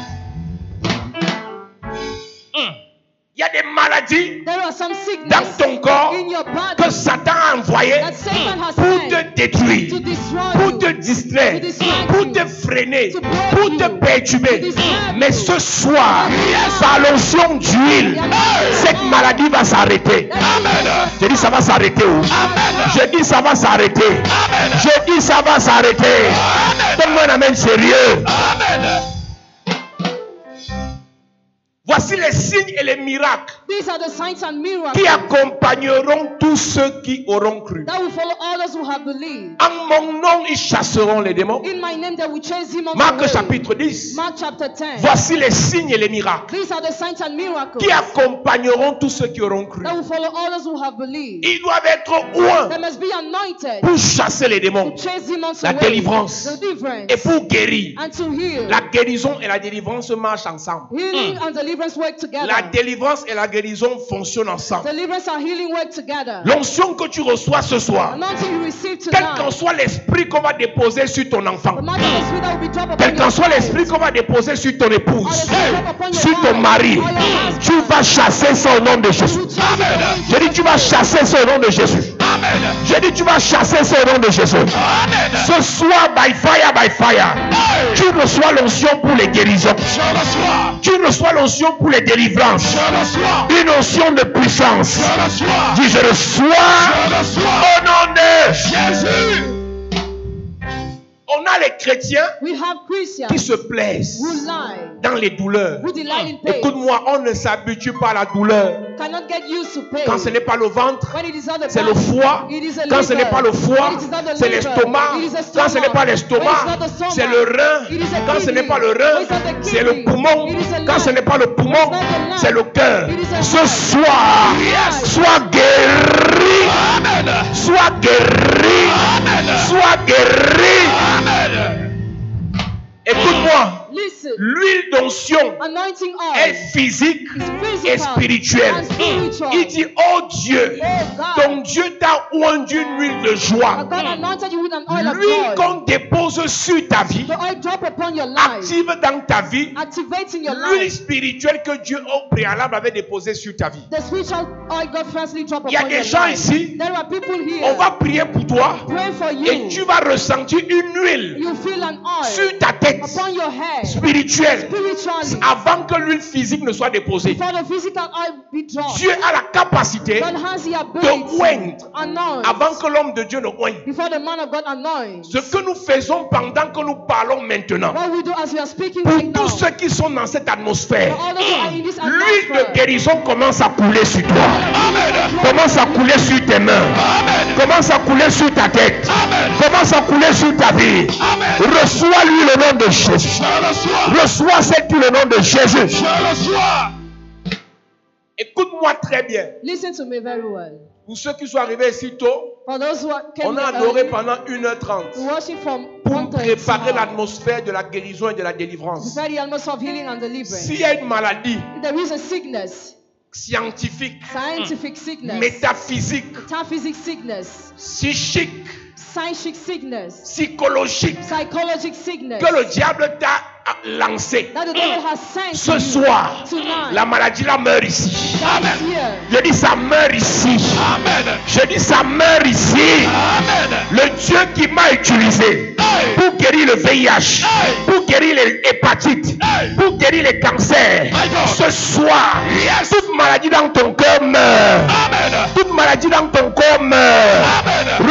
Speaker 2: Il y a des maladies
Speaker 1: there are some
Speaker 2: dans
Speaker 1: sickness
Speaker 2: ton corps
Speaker 1: in your
Speaker 2: que
Speaker 1: body
Speaker 2: Satan a envoyé
Speaker 1: that Satan has
Speaker 2: pour
Speaker 1: sent
Speaker 2: te détruire,
Speaker 1: to destroy
Speaker 2: pour
Speaker 1: you,
Speaker 2: te distraire,
Speaker 1: to distract
Speaker 2: pour
Speaker 1: you,
Speaker 2: te freiner,
Speaker 1: to break
Speaker 2: pour
Speaker 1: you,
Speaker 2: te perturber.
Speaker 1: to disturb
Speaker 2: Mais
Speaker 1: you.
Speaker 2: ce soir, par l'onction d'huile, cette maladie va s'arrêter. Je dis ça va s'arrêter où? Je dis ça va s'arrêter. Je dis ça va s'arrêter. Donne-moi un amen sérieux. Voici les signes et les miracles
Speaker 1: These are the signs and miracles
Speaker 2: qui accompagneront tous ceux qui auront cru.
Speaker 1: that will follow all those who have believed.
Speaker 2: En mon nom, ils chasseront les démons.
Speaker 1: In my name, they will chase demons
Speaker 2: Marc
Speaker 1: away.
Speaker 2: chapitre 10.
Speaker 1: Mark chapter 10.
Speaker 2: Voici les signes et les miracles
Speaker 1: These are the signs and miracles
Speaker 2: qui accompagneront tous ceux qui auront cru.
Speaker 1: that will follow all those who have believed.
Speaker 2: Ils doivent être oints
Speaker 1: They must be anointed
Speaker 2: pour chasser les démons
Speaker 1: to chase demons
Speaker 2: La
Speaker 1: away.
Speaker 2: délivrance.
Speaker 1: The deliverance.
Speaker 2: et pour guérir.
Speaker 1: And to heal.
Speaker 2: La guérison et la délivrance marchent ensemble.
Speaker 1: Healing and deliverance work together.
Speaker 2: La délivrance et la guérison fonctionnent ensemble.
Speaker 1: Deliverance and healing work together.
Speaker 2: L'onction que tu reçois ce soir,
Speaker 1: Anointing you receive
Speaker 2: quel
Speaker 1: tonight.
Speaker 2: qu'en soit l'esprit qu'on va déposer sur ton enfant,
Speaker 1: The mighty spirit that will be dropped upon
Speaker 2: quel qu'en
Speaker 1: your
Speaker 2: soit
Speaker 1: child.
Speaker 2: l'esprit qu'on va déposer sur ton épouse,
Speaker 1: Or the spirit drop upon your
Speaker 2: sur ton
Speaker 1: wife,
Speaker 2: mari,
Speaker 1: or your husband.
Speaker 2: tu vas chasser ça au nom de Jésus.
Speaker 1: You chase it away.
Speaker 2: Je dis tu vas chasser ça au nom de Jésus. Je dis tu vas chasser ça au nom de Jésus. Ce soir, by fire, tu reçois l'onction pour les guérisons. Tu reçois l'onction pour les délivrances. Une onction de puissance. Dis je reçois au nom de Jésus. On a les chrétiens
Speaker 1: We have Christians
Speaker 2: qui se plaisent
Speaker 1: who lie,
Speaker 2: dans les douleurs.
Speaker 1: who delight in pain.
Speaker 2: Écoute-moi, on ne s'habitue pas à la douleur.
Speaker 1: Cannot get used to pain.
Speaker 2: Quand ce n'est pas le ventre,
Speaker 1: When it is not the
Speaker 2: c'est le
Speaker 1: body,
Speaker 2: foie.
Speaker 1: it is the
Speaker 2: Quand ce
Speaker 1: liver.
Speaker 2: n'est pas le foie,
Speaker 1: When it is not the
Speaker 2: c'est
Speaker 1: liver,
Speaker 2: l'estomac.
Speaker 1: it is the
Speaker 2: Quand ce n'est
Speaker 1: stomach.
Speaker 2: pas
Speaker 1: When it is not
Speaker 2: l'estomac,
Speaker 1: the stomach,
Speaker 2: c'est le rein.
Speaker 1: it is the
Speaker 2: Quand ce n'est
Speaker 1: kidney.
Speaker 2: pas le
Speaker 1: When
Speaker 2: rein,
Speaker 1: it's not the
Speaker 2: c'est le
Speaker 1: kidney.
Speaker 2: poumon.
Speaker 1: It is the
Speaker 2: Quand ce
Speaker 1: lung.
Speaker 2: n'est pas le poumon,
Speaker 1: When it's not the lung,
Speaker 2: c'est le cœur.
Speaker 1: it is the
Speaker 2: Ce
Speaker 1: heart.
Speaker 2: soir, sois guéri. Sois guéri. Sois guéri. Écoute-moi.
Speaker 1: Listen.
Speaker 2: L'huile d'onction
Speaker 1: Anointing
Speaker 2: est
Speaker 1: oil
Speaker 2: physique
Speaker 1: is
Speaker 2: et
Speaker 1: physical
Speaker 2: spirituelle.
Speaker 1: and spiritual.
Speaker 2: Il dit, oh Dieu,
Speaker 1: Oh God.
Speaker 2: ton Dieu t'a oint d'une huile de joie.
Speaker 1: God anointed you with an oil of
Speaker 2: L'huile
Speaker 1: joy.
Speaker 2: qu'on dépose sur ta vie,
Speaker 1: The oil drop upon your life.
Speaker 2: active dans ta vie,
Speaker 1: Activating your
Speaker 2: l'huile
Speaker 1: life.
Speaker 2: spirituelle que Dieu au préalable avait déposée sur ta vie.
Speaker 1: The spiritual oil God firstly drop
Speaker 2: Il y a
Speaker 1: upon
Speaker 2: des
Speaker 1: your
Speaker 2: gens
Speaker 1: life.
Speaker 2: ici,
Speaker 1: There are people here.
Speaker 2: on va prier pour toi
Speaker 1: Pray for you.
Speaker 2: et tu vas ressentir une huile
Speaker 1: You feel an oil
Speaker 2: sur ta tête
Speaker 1: upon your head.
Speaker 2: spirituelle
Speaker 1: Spiritually.
Speaker 2: avant que l'huile physique ne soit déposée.
Speaker 1: Before the physical oil be dropped.
Speaker 2: Dieu a la capacité
Speaker 1: God has the
Speaker 2: de
Speaker 1: ability
Speaker 2: oindre
Speaker 1: to anoint.
Speaker 2: avant que l'homme de Dieu ne oigne.
Speaker 1: Before the man of God anoints.
Speaker 2: Ce que nous faisons pendant que nous parlons maintenant,
Speaker 1: What we do as we are speaking
Speaker 2: pour
Speaker 1: right now.
Speaker 2: tous ceux qui sont dans cette atmosphère,
Speaker 1: For all those who are in this
Speaker 2: l'huile de
Speaker 1: atmosphere.
Speaker 2: guérison commence à couler sur toi. Commence à couler sur tes mains. Commence à couler sur ta tête. Commence à couler sur ta vie. Reçois-lui le nom de Jésus. Reçois cette huile le nom de Jésus. Écoute-moi très bien.
Speaker 1: Listen to me very well.
Speaker 2: Pour ceux qui sont arrivés si tôt,
Speaker 1: For those who came
Speaker 2: on a
Speaker 1: here
Speaker 2: adoré
Speaker 1: early,
Speaker 2: pendant 1h30
Speaker 1: we worship from
Speaker 2: pour
Speaker 1: 1:30
Speaker 2: préparer
Speaker 1: now.
Speaker 2: l'atmosphère de la guérison et de la délivrance.
Speaker 1: Prepare the atmosphere of healing and deliverance.
Speaker 2: S'il y a une maladie
Speaker 1: If there is a sickness,
Speaker 2: scientifique,
Speaker 1: scientific sickness,
Speaker 2: métaphysique,
Speaker 1: metaphysic sickness,
Speaker 2: psychique,
Speaker 1: psychic sickness,
Speaker 2: psychologique,
Speaker 1: psychologic sickness,
Speaker 2: que le diable t'a lancé,
Speaker 1: that the devil has sent
Speaker 2: ce
Speaker 1: to you
Speaker 2: soir,
Speaker 1: tonight,
Speaker 2: la maladie là meurt ici.
Speaker 1: that is here.
Speaker 2: Je dis ça meurt ici. Je dis ça meurt ici. Le Dieu qui m'a utilisé pour guérir le VIH, pour guérir les hépatites, pour guérir les cancers. Ce soir, toute maladie dans ton corps meurt. Toute maladie dans ton corps meurt.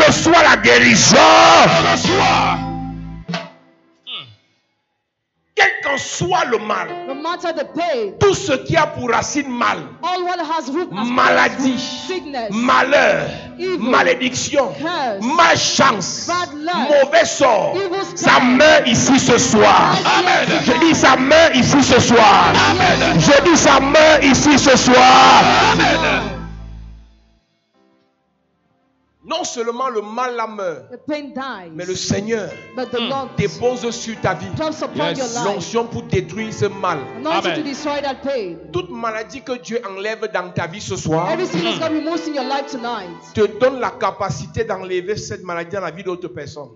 Speaker 2: Reçois la guérison. Quel qu'en soit le mal,
Speaker 1: No matter the pain,
Speaker 2: tout ce qui a pour racine mal,
Speaker 1: all what has root as
Speaker 2: maladie,
Speaker 1: sickness,
Speaker 2: malheur,
Speaker 1: evil,
Speaker 2: malédiction,
Speaker 1: curse,
Speaker 2: malchance,
Speaker 1: bad luck,
Speaker 2: mauvais sort,
Speaker 1: evil
Speaker 2: ça
Speaker 1: spirit.
Speaker 2: meurt ici ce soir.
Speaker 1: Amen.
Speaker 2: Je dis ça meurt ici ce soir. Je dis ça meurt ici ce soir. Non seulement le mal la meurt, mais le Seigneur dépose sur ta vie l'onction pour détruire ce mal.
Speaker 3: Amen.
Speaker 2: Toute maladie que Dieu enlève dans ta vie ce soir te donne la capacité d'enlever cette maladie dans la vie d'autres personnes.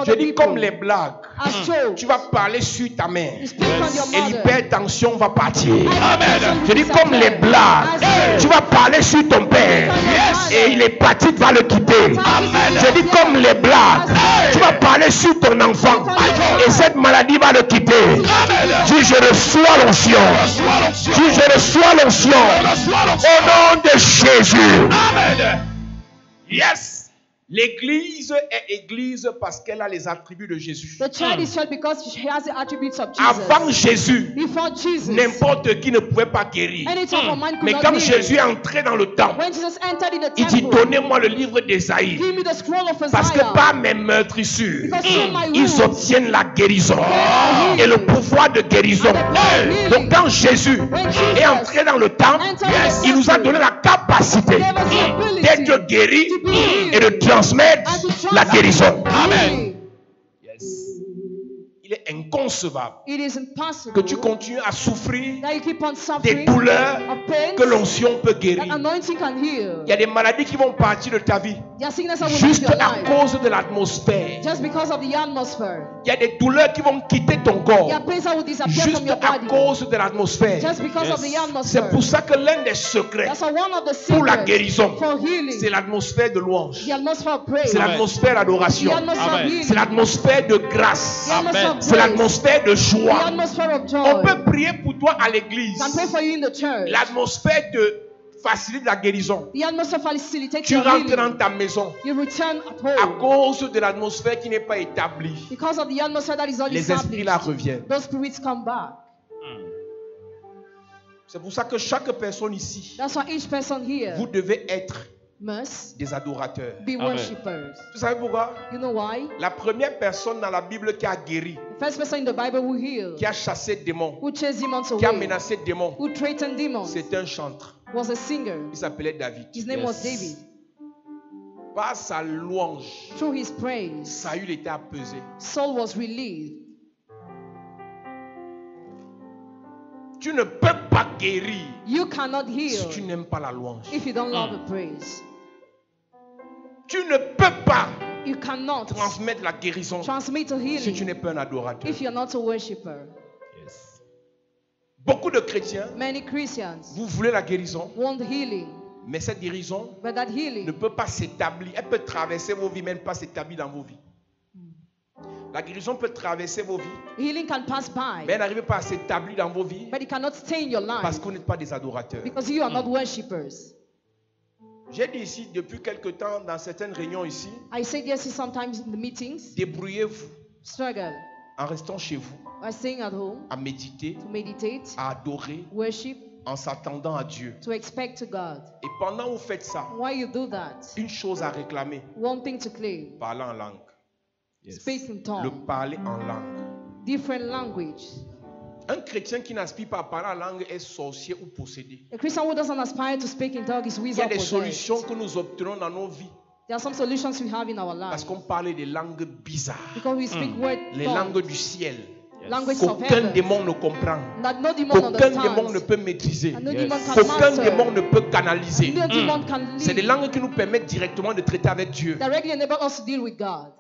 Speaker 2: Je dis comme les blagues. Tu vas parler sur ta mère et l'hypertension va partir.
Speaker 3: Amen.
Speaker 2: Je dis comme les blagues. Tu vas parler sur ton père et l'hépatite va le quitter.
Speaker 3: Amen.
Speaker 2: Je dis comme les blagues. Tu vas parler sur ton enfant et cette maladie va le quitter. Dis je reçois l'onction. Dis je reçois l'onction. Au nom de Jésus.
Speaker 3: Amen.
Speaker 2: Yes. L'église est église parce qu'elle a les attributs de Jésus.
Speaker 1: The church is church because she has the attributes of Jesus.
Speaker 2: Avant Jésus,
Speaker 1: Before Jesus,
Speaker 2: n'importe qui ne pouvait pas guérir.
Speaker 1: any type of man could
Speaker 2: Mais
Speaker 1: not
Speaker 2: quand
Speaker 1: heal.
Speaker 2: Jésus est entré dans le temple,
Speaker 1: When Jesus entered in the
Speaker 2: il dit
Speaker 1: temple,
Speaker 2: donnez-moi le livre d'Ésaïe.
Speaker 1: give me the scroll of
Speaker 2: Parce que
Speaker 1: Isaiah.
Speaker 2: par mes meurtrissures,
Speaker 1: Because through my
Speaker 2: ils
Speaker 1: wounds,
Speaker 2: obtiennent la guérison et le pouvoir de guérison. Donc quand Jésus est entré dans le temple, il nous a donné la capacité d'être guéri et de transmettre la guérison.
Speaker 3: Amen.
Speaker 2: Il est inconcevable
Speaker 1: It is impossible
Speaker 2: que tu continues à souffrir
Speaker 1: that you keep on
Speaker 2: des
Speaker 1: suffering
Speaker 2: douleurs
Speaker 1: of pains
Speaker 2: que l'onction peut
Speaker 1: that
Speaker 2: guérir.
Speaker 1: anointing can heal.
Speaker 2: Il y a des maladies qui vont partir de ta vie
Speaker 1: There are sickness that will leave
Speaker 2: juste
Speaker 1: your
Speaker 2: à
Speaker 1: life
Speaker 2: cause de l'atmosphère.
Speaker 1: just because of the atmosphere.
Speaker 2: Il y a des douleurs qui vont quitter ton corps
Speaker 1: There are pains that will disappear
Speaker 2: juste
Speaker 1: from your
Speaker 2: à
Speaker 1: body
Speaker 2: cause de l'atmosphère.
Speaker 1: just because of the
Speaker 2: C'est
Speaker 1: atmosphere.
Speaker 2: pour ça que l'un des secrets
Speaker 1: That's why one of the
Speaker 2: pour la
Speaker 1: secrets
Speaker 2: guérison,
Speaker 1: for healing,
Speaker 2: c'est l'atmosphère de louange.
Speaker 1: the atmosphere of praise,
Speaker 2: C'est
Speaker 1: the
Speaker 2: l'atmosphère d'adoration.
Speaker 1: atmosphere of
Speaker 3: Amen.
Speaker 1: healing,
Speaker 2: C'est l'atmosphère de grâce.
Speaker 1: the atmosphere of
Speaker 2: C'est
Speaker 1: grace,
Speaker 2: l'atmosphère de
Speaker 1: the
Speaker 2: joie.
Speaker 1: atmosphere of
Speaker 2: On
Speaker 1: joy.
Speaker 2: peut prier pour toi à l'église.
Speaker 1: Can pray for you in the church.
Speaker 2: L'atmosphère te facilite la guérison.
Speaker 1: The atmosphere facilitates
Speaker 2: Tu
Speaker 1: your
Speaker 2: rentres dans
Speaker 1: healing.
Speaker 2: ta maison
Speaker 1: You return at
Speaker 2: à
Speaker 1: home
Speaker 2: cause de l'atmosphère qui n'est pas établie.
Speaker 1: because of the atmosphere that is not
Speaker 2: Les esprits là
Speaker 1: established.
Speaker 2: reviennent.
Speaker 1: Those spirits come back.
Speaker 2: C'est pour ça que chaque personne ici,
Speaker 1: That's why each person here
Speaker 2: vous devez être
Speaker 1: must
Speaker 2: des adorateurs.
Speaker 1: be
Speaker 3: Amen.
Speaker 1: worshippers.
Speaker 2: Vous savez pourquoi?
Speaker 1: You know why?
Speaker 2: La première personne dans la Bible qui a guéri,
Speaker 1: The first person in the Bible who healed,
Speaker 2: qui a chassé démons,
Speaker 1: who chased demons
Speaker 2: qui a
Speaker 1: away,
Speaker 2: menacé démons,
Speaker 1: who threatened demons,
Speaker 2: c'est un chantre.
Speaker 1: was a singer.
Speaker 2: Il s'appelait David.
Speaker 1: His name was David.
Speaker 2: Par sa louange,
Speaker 1: Through his praise,
Speaker 2: Saül était apaisé.
Speaker 1: Saul was relieved.
Speaker 2: Tu ne peux pas guérir
Speaker 1: You cannot
Speaker 2: si
Speaker 1: heal
Speaker 2: tu n'aimes pas la louange.
Speaker 1: if you don't love the praise.
Speaker 2: Tu ne peux pas
Speaker 1: You cannot
Speaker 2: transmettre la guérison
Speaker 1: transmit a
Speaker 2: si tu
Speaker 1: healing
Speaker 2: n'es pas un adorateur.
Speaker 1: if you're not a worshipper.
Speaker 2: Beaucoup de chrétiens,
Speaker 1: Many Christians
Speaker 2: vous voulez la guérison,
Speaker 1: want healing,
Speaker 2: mais cette guérison
Speaker 1: but that
Speaker 2: ne
Speaker 1: healing
Speaker 2: peut pas s'établir. Elle peut traverser vos vies, mais elle ne peut pas s'établir dans vos vies. La guérison peut traverser vos vies,
Speaker 1: healing can pass
Speaker 2: mais
Speaker 1: by,
Speaker 2: elle n'arrive pas à s'établir dans vos vies
Speaker 1: but it cannot stay in your
Speaker 2: parce
Speaker 1: life
Speaker 2: qu'on n'est pas des adorateurs.
Speaker 1: because you are not worshippers.
Speaker 2: J'ai dit ici, depuis quelque temps, dans certaines réunions ici,
Speaker 1: I said yes sometimes in the meetings,
Speaker 2: débrouillez-vous
Speaker 1: struggle
Speaker 2: en restant chez vous,
Speaker 1: by staying at home
Speaker 2: à méditer,
Speaker 1: to meditate,
Speaker 2: à adorer,
Speaker 1: worship,
Speaker 2: en s'attendant à Dieu.
Speaker 1: to expect to God.
Speaker 2: Et pendant que vous faites ça,
Speaker 1: Why you do that?
Speaker 2: une chose à réclamer,
Speaker 1: One thing to claim,
Speaker 2: parler en langue.
Speaker 1: speak in
Speaker 2: Le
Speaker 1: tongue,
Speaker 2: parler en langue.
Speaker 1: different language.
Speaker 2: Un chrétien qui n'aspire pas à parler en langue est sorcier ou possédé.
Speaker 1: A Christian who doesn't aspire to speak in tongue is
Speaker 2: Il y a
Speaker 1: wizard
Speaker 2: des
Speaker 1: possessed.
Speaker 2: solutions que nous obtenons dans nos vies
Speaker 1: There are some solutions we have in our
Speaker 2: parce
Speaker 1: lives
Speaker 2: qu'on parle des langues bizarres,
Speaker 1: because we speak word
Speaker 2: les
Speaker 1: tongues,
Speaker 2: langues du ciel,
Speaker 1: languages of
Speaker 2: qu'aucun
Speaker 1: heaven
Speaker 2: démon ne comprend,
Speaker 1: that no demon
Speaker 2: qu'aucun démon
Speaker 1: understands,
Speaker 2: ne peut maîtriser,
Speaker 1: and no demon can
Speaker 2: qu'aucun
Speaker 1: master,
Speaker 2: démon ne peut canaliser.
Speaker 1: no demon can
Speaker 2: C'est des
Speaker 1: lead,
Speaker 2: langues qui nous permettent directement de traiter avec Dieu.
Speaker 1: directly enable us to deal with God.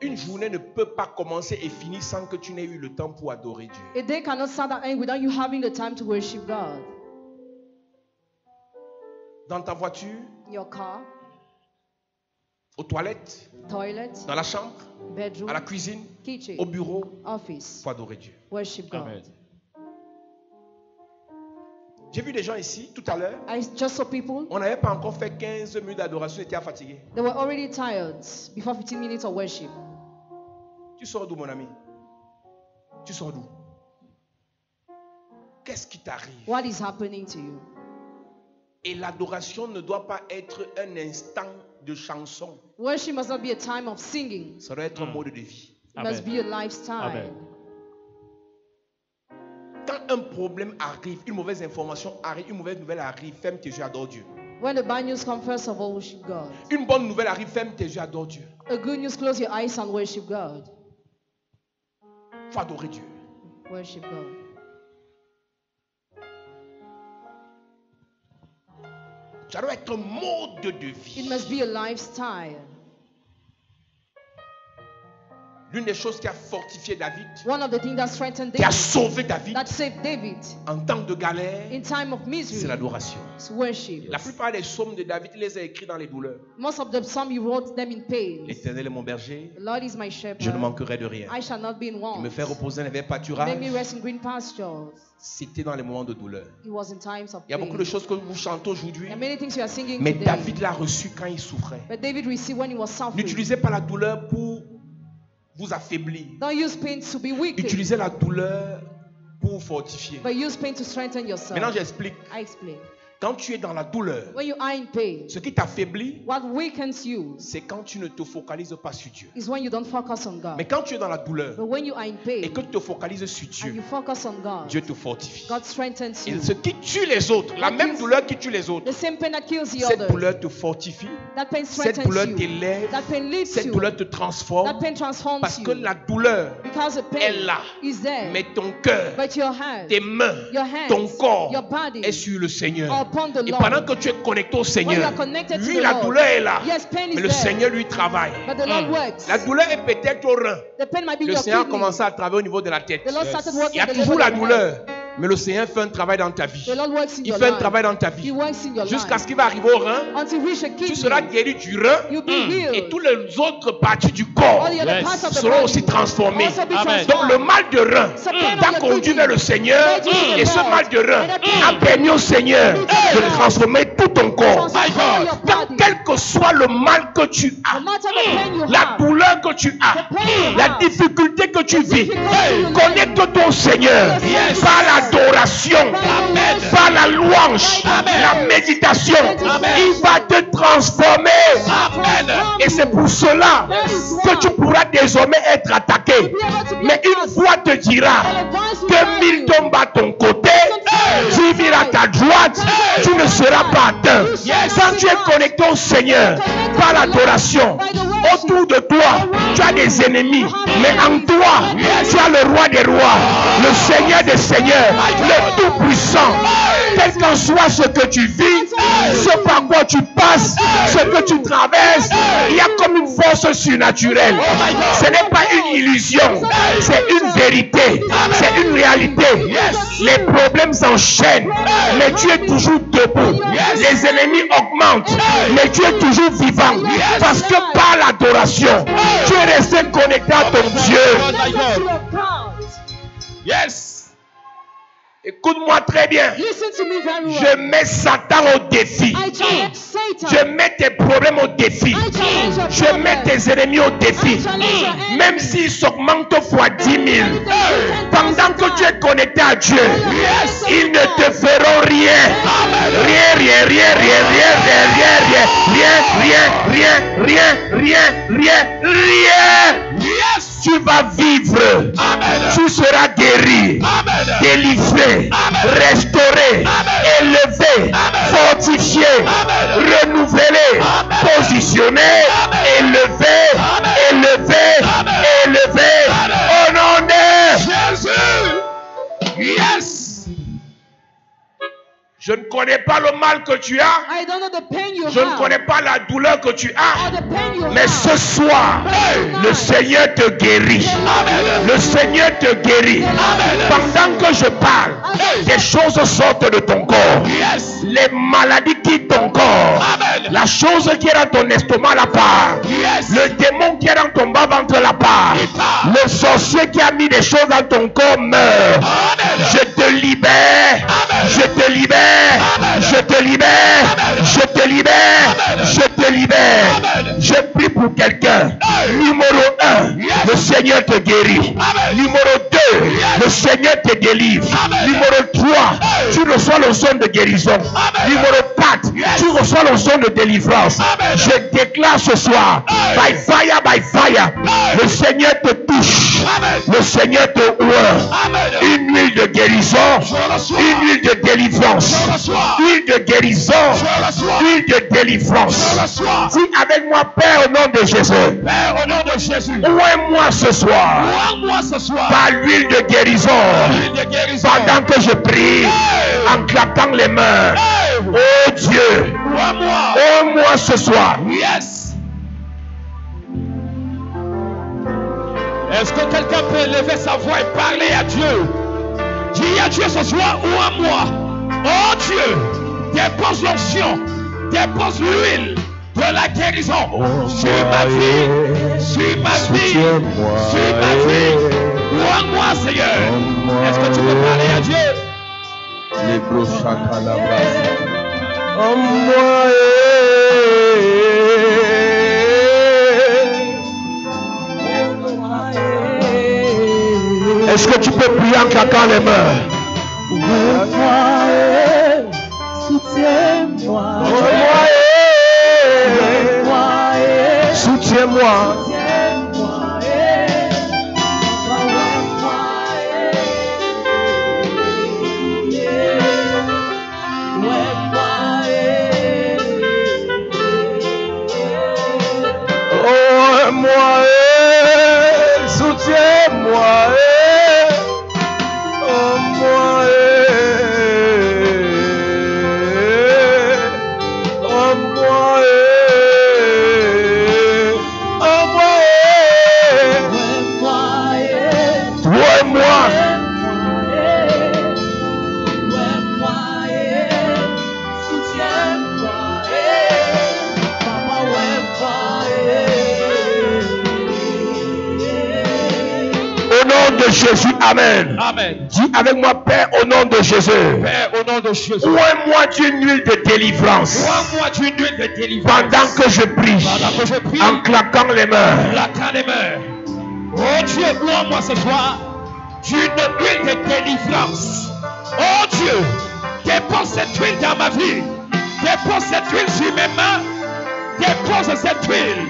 Speaker 2: Une journée ne peut pas commencer et finir sans que tu n'aies eu le temps pour adorer Dieu.
Speaker 1: A day cannot start and end without you having the time to worship God.
Speaker 2: Dans ta voiture,
Speaker 1: Your car,
Speaker 2: aux toilettes,
Speaker 1: toilet,
Speaker 2: dans la chambre,
Speaker 1: bedroom,
Speaker 2: à la cuisine,
Speaker 1: kitchen,
Speaker 2: au bureau,
Speaker 1: office,
Speaker 2: il faut adorer Dieu.
Speaker 1: worship God.
Speaker 3: Amen.
Speaker 2: J'ai vu des gens ici tout à l'heure.
Speaker 1: I just saw people,
Speaker 2: On n'avait pas encore fait 15 minutes d'adoration, ils étaient fatigués.
Speaker 1: they were already tired before 15 minutes of worship.
Speaker 2: Tu sors d'où, mon ami? Tu sors d'où? Qu'est-ce qui t'arrive?
Speaker 1: What is happening to you?
Speaker 2: Et l'adoration ne doit pas être un instant de chanson.
Speaker 1: Worship must not be a time of singing.
Speaker 2: Ça doit être un mode de vie.
Speaker 1: It must be a lifestyle.
Speaker 3: Amen.
Speaker 2: Quand un problème arrive, une mauvaise information arrive, une mauvaise nouvelle arrive, ferme tes yeux, adore Dieu.
Speaker 1: When the bad news comes, first of all, worship God.
Speaker 2: Une bonne nouvelle arrive, ferme tes yeux, adore Dieu.
Speaker 1: A good news, close your eyes and worship God.
Speaker 2: Faut adorer Dieu.
Speaker 1: Worship God.
Speaker 2: Ça doit être un mode de vie.
Speaker 1: It must be a lifestyle.
Speaker 2: L'une des choses qui a fortifié David,
Speaker 1: one of the things that strengthened David,
Speaker 2: qui a sauvé David,
Speaker 1: that saved David,
Speaker 2: en temps de galère,
Speaker 1: in time of misery,
Speaker 2: c'est l'adoration.
Speaker 1: Worship.
Speaker 2: La plupart des psaumes de David, il les a écrits dans les douleurs.
Speaker 1: Most of the psalms he wrote them in pain.
Speaker 2: L'Éternel est mon berger,
Speaker 1: the Lord is my shepherd,
Speaker 2: je ne manquerai de rien.
Speaker 1: I shall not be in want.
Speaker 2: Il me fait reposer dans les verts pâturages.
Speaker 1: Make me rest in green pastures.
Speaker 2: C'était dans les moments de douleur.
Speaker 1: It was in times of
Speaker 2: Il y a beaucoup de choses que vous chantez aujourd'hui, mais
Speaker 1: today.
Speaker 2: David l'a reçu quand il souffrait.
Speaker 1: But David received when he was suffering.
Speaker 2: N'utilisez pas la douleur pour vous affaiblir.
Speaker 1: Don't use pain to be weak.
Speaker 2: Utilisez la douleur pour vous fortifier.
Speaker 1: But use pain to strengthen yourself.
Speaker 2: Maintenant, j'explique.
Speaker 1: I explain.
Speaker 2: Quand tu es dans la douleur,
Speaker 1: when you are in pain,
Speaker 2: ce qui t'affaiblit,
Speaker 1: what weakens you,
Speaker 2: c'est quand tu ne te focalises pas sur Dieu.
Speaker 1: Is when you don't focus on God.
Speaker 2: Mais quand tu es dans la douleur,
Speaker 1: but when you are in pain,
Speaker 2: et que tu te focalises sur Dieu,
Speaker 1: and you focus on God,
Speaker 2: Dieu te fortifie.
Speaker 1: God strengthens you.
Speaker 2: Et ce qui tue les autres, la même douleur qui tue les autres,
Speaker 1: the same pain that kills the
Speaker 2: cette
Speaker 1: others,
Speaker 2: douleur te fortifie,
Speaker 1: that pain
Speaker 2: cette douleur
Speaker 1: you.
Speaker 2: t'élève,
Speaker 1: That pain lifts
Speaker 2: cette
Speaker 1: you.
Speaker 2: douleur te transforme,
Speaker 1: That pain transforms
Speaker 2: parce que
Speaker 1: you.
Speaker 2: la douleur
Speaker 1: Because the pain
Speaker 2: est là,
Speaker 1: is there.
Speaker 2: mais ton cœur,
Speaker 1: But your hands,
Speaker 2: tes mains,
Speaker 1: your hands,
Speaker 2: ton corps
Speaker 1: your body
Speaker 2: est sur le Seigneur.
Speaker 1: are upon the
Speaker 2: Et
Speaker 1: Lord.
Speaker 2: pendant que tu es connecté au Seigneur,
Speaker 1: connected to
Speaker 2: lui
Speaker 1: the
Speaker 2: la
Speaker 1: Lord,
Speaker 2: douleur est là,
Speaker 1: yes, pain is
Speaker 2: mais le
Speaker 1: there.
Speaker 2: Seigneur lui travaille.
Speaker 1: But the Lord works.
Speaker 2: La douleur est peut-être au rein.
Speaker 1: The pain might be in
Speaker 2: Le
Speaker 1: your
Speaker 2: Seigneur a
Speaker 1: kidney.
Speaker 2: commencé à travailler au niveau de la tête.
Speaker 1: The Lord started working
Speaker 2: Il y a
Speaker 1: at the
Speaker 2: toujours
Speaker 1: level
Speaker 2: la
Speaker 1: of
Speaker 2: douleur,
Speaker 1: head.
Speaker 2: mais le Seigneur fait un travail dans ta vie.
Speaker 1: The Lord works in
Speaker 2: Il
Speaker 1: your
Speaker 2: fait un
Speaker 1: life.
Speaker 2: travail dans ta
Speaker 1: He
Speaker 2: vie.
Speaker 1: works in your
Speaker 2: Jusqu'à
Speaker 1: life.
Speaker 2: ce qu'il va arriver au rein,
Speaker 1: Until you reach a kidney,
Speaker 2: tu seras guéri du rein
Speaker 1: you'll be healed.
Speaker 2: et toutes les autres parties du corps
Speaker 1: All the other parts of the
Speaker 2: seront
Speaker 1: body
Speaker 2: aussi transformées.
Speaker 1: also be
Speaker 3: Amen.
Speaker 2: Donc le mal de rein t'a conduit vers le Seigneur et ce mal de rein a permis au Seigneur de transformer tout ton corps. Donc quel que soit le mal que tu as,
Speaker 1: no matter the pain you
Speaker 2: la
Speaker 1: have,
Speaker 2: douleur que tu as, la difficulté que tu vis,
Speaker 1: difficulty
Speaker 2: connecte-toi au Seigneur par l'adoration, par la louange, la méditation. Il va te transformer. Et c'est pour cela que tu pourras désormais être attaqué. Mais une voix te dira que 1000 tombent à ton côté, 10 000 à ta droite, tu ne seras pas atteint. Quand tu es connecté au Seigneur par l'adoration, autour de toi, tu as des ennemis. Mais en toi, tu as le roi des rois, le Seigneur des seigneurs, le Tout-Puissant. Quel qu'en soit ce que tu vis, ce par quoi tu passes, ce que tu traverses, il y a comme une force surnaturelle. Ce n'est pas une illusion, c'est une vérité, c'est une réalité. Les problèmes s'enchaînent, mais tu es toujours debout. Les ennemis augmentent, mais tu es toujours vivant. Parce que par l'adoration, tu es resté connecté à ton Dieu. Yes. Écoute-moi très bien. Je mets Satan au défi. Je mets tes problèmes au défi. Je mets tes ennemis au défi. Même s'ils s'augmentent fois 10 000. Pendant que tu es connecté à Dieu, ils ne te feront rien. Rien, rien, rien, rien, rien. Tu vas vivre. Tu seras guéri, délivré, restauré, élevé, fortifié, renouvelé, positionné, élevé. Au nom de Jésus. Yes. Je ne connais pas le mal que tu as. Je ne connais pas la douleur que tu as. Mais ce soir, le Seigneur te guérit. Le Seigneur te guérit. Pendant que je parle, des choses sortent de ton corps. Les maladies quittent ton corps. La chose qui est dans ton estomac la part. Le démon qui est dans ton bas-ventre la part. Le sorcier qui a mis des choses dans ton corps meurt. Je te libère. Je te libère. Je te libère, je te libère, je te libère. Je prie pour quelqu'un. Numéro 1, le Seigneur te guérit. Numéro 2, le Seigneur te délivre. Numéro 3, tu reçois le son de guérison. Numéro 4, tu reçois le son de délivrance. Je déclare ce soir, by fire, le Seigneur te touche. Le Seigneur te ouvre. Une huile de guérison, une huile de délivrance, huile de guérison, huile de délivrance. Dis avec moi, Père, au nom de Jésus.
Speaker 3: Père, au nom de Jésus.
Speaker 2: Ouvre-moi ce soir. Par l'huile de guérison. Pendant que je prie, en claquant les mains. Oh Dieu, ouvre-moi ce soir.
Speaker 3: Yes. Est-ce que quelqu'un peut lever sa voix et parler à Dieu? Dis à Dieu ce soir, ou à moi. Oh Dieu, dépose l'onction, dépose l'huile de la guérison sur ma vie, sur ma vie, sur ma vie. Ou à moi, Seigneur. Est-ce que tu peux parler à Dieu?
Speaker 2: Les brochats à la base. Oh moi. Est-ce que tu peux prier en claquant les mains? Soutiens-moi. Soutiens-moi. Jésus, amen.
Speaker 3: Amen.
Speaker 2: Dis avec moi, Père, au nom de Jésus.
Speaker 3: Père, au nom de Jésus.
Speaker 2: Ouvre-moi d'une huile de délivrance.
Speaker 3: Ouvre-moi d'une huile de délivrance.
Speaker 2: Pendant que je prie. En claquant les mains.
Speaker 3: Oh Dieu, ouvre-moi ce soir d'une huile de délivrance. Oh Dieu, dépose cette huile dans ma vie. Dépose cette huile sur mes mains. Dépose cette huile.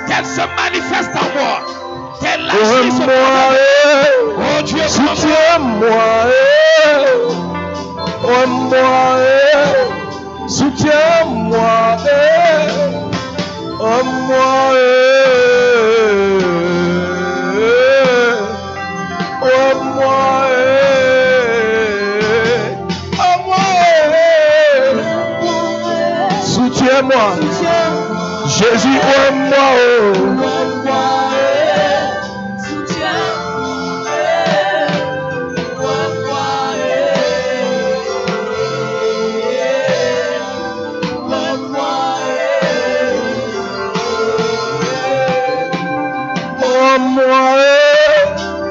Speaker 3: Qu'elle se manifeste en moi. Qu'elle agisse sur moi. Oh Dieu,
Speaker 2: soutiens-moi. Oh moi, soutiens-moi. Oh moi, oh moi, oh moi, soutiens-moi. Jésus, oh moi,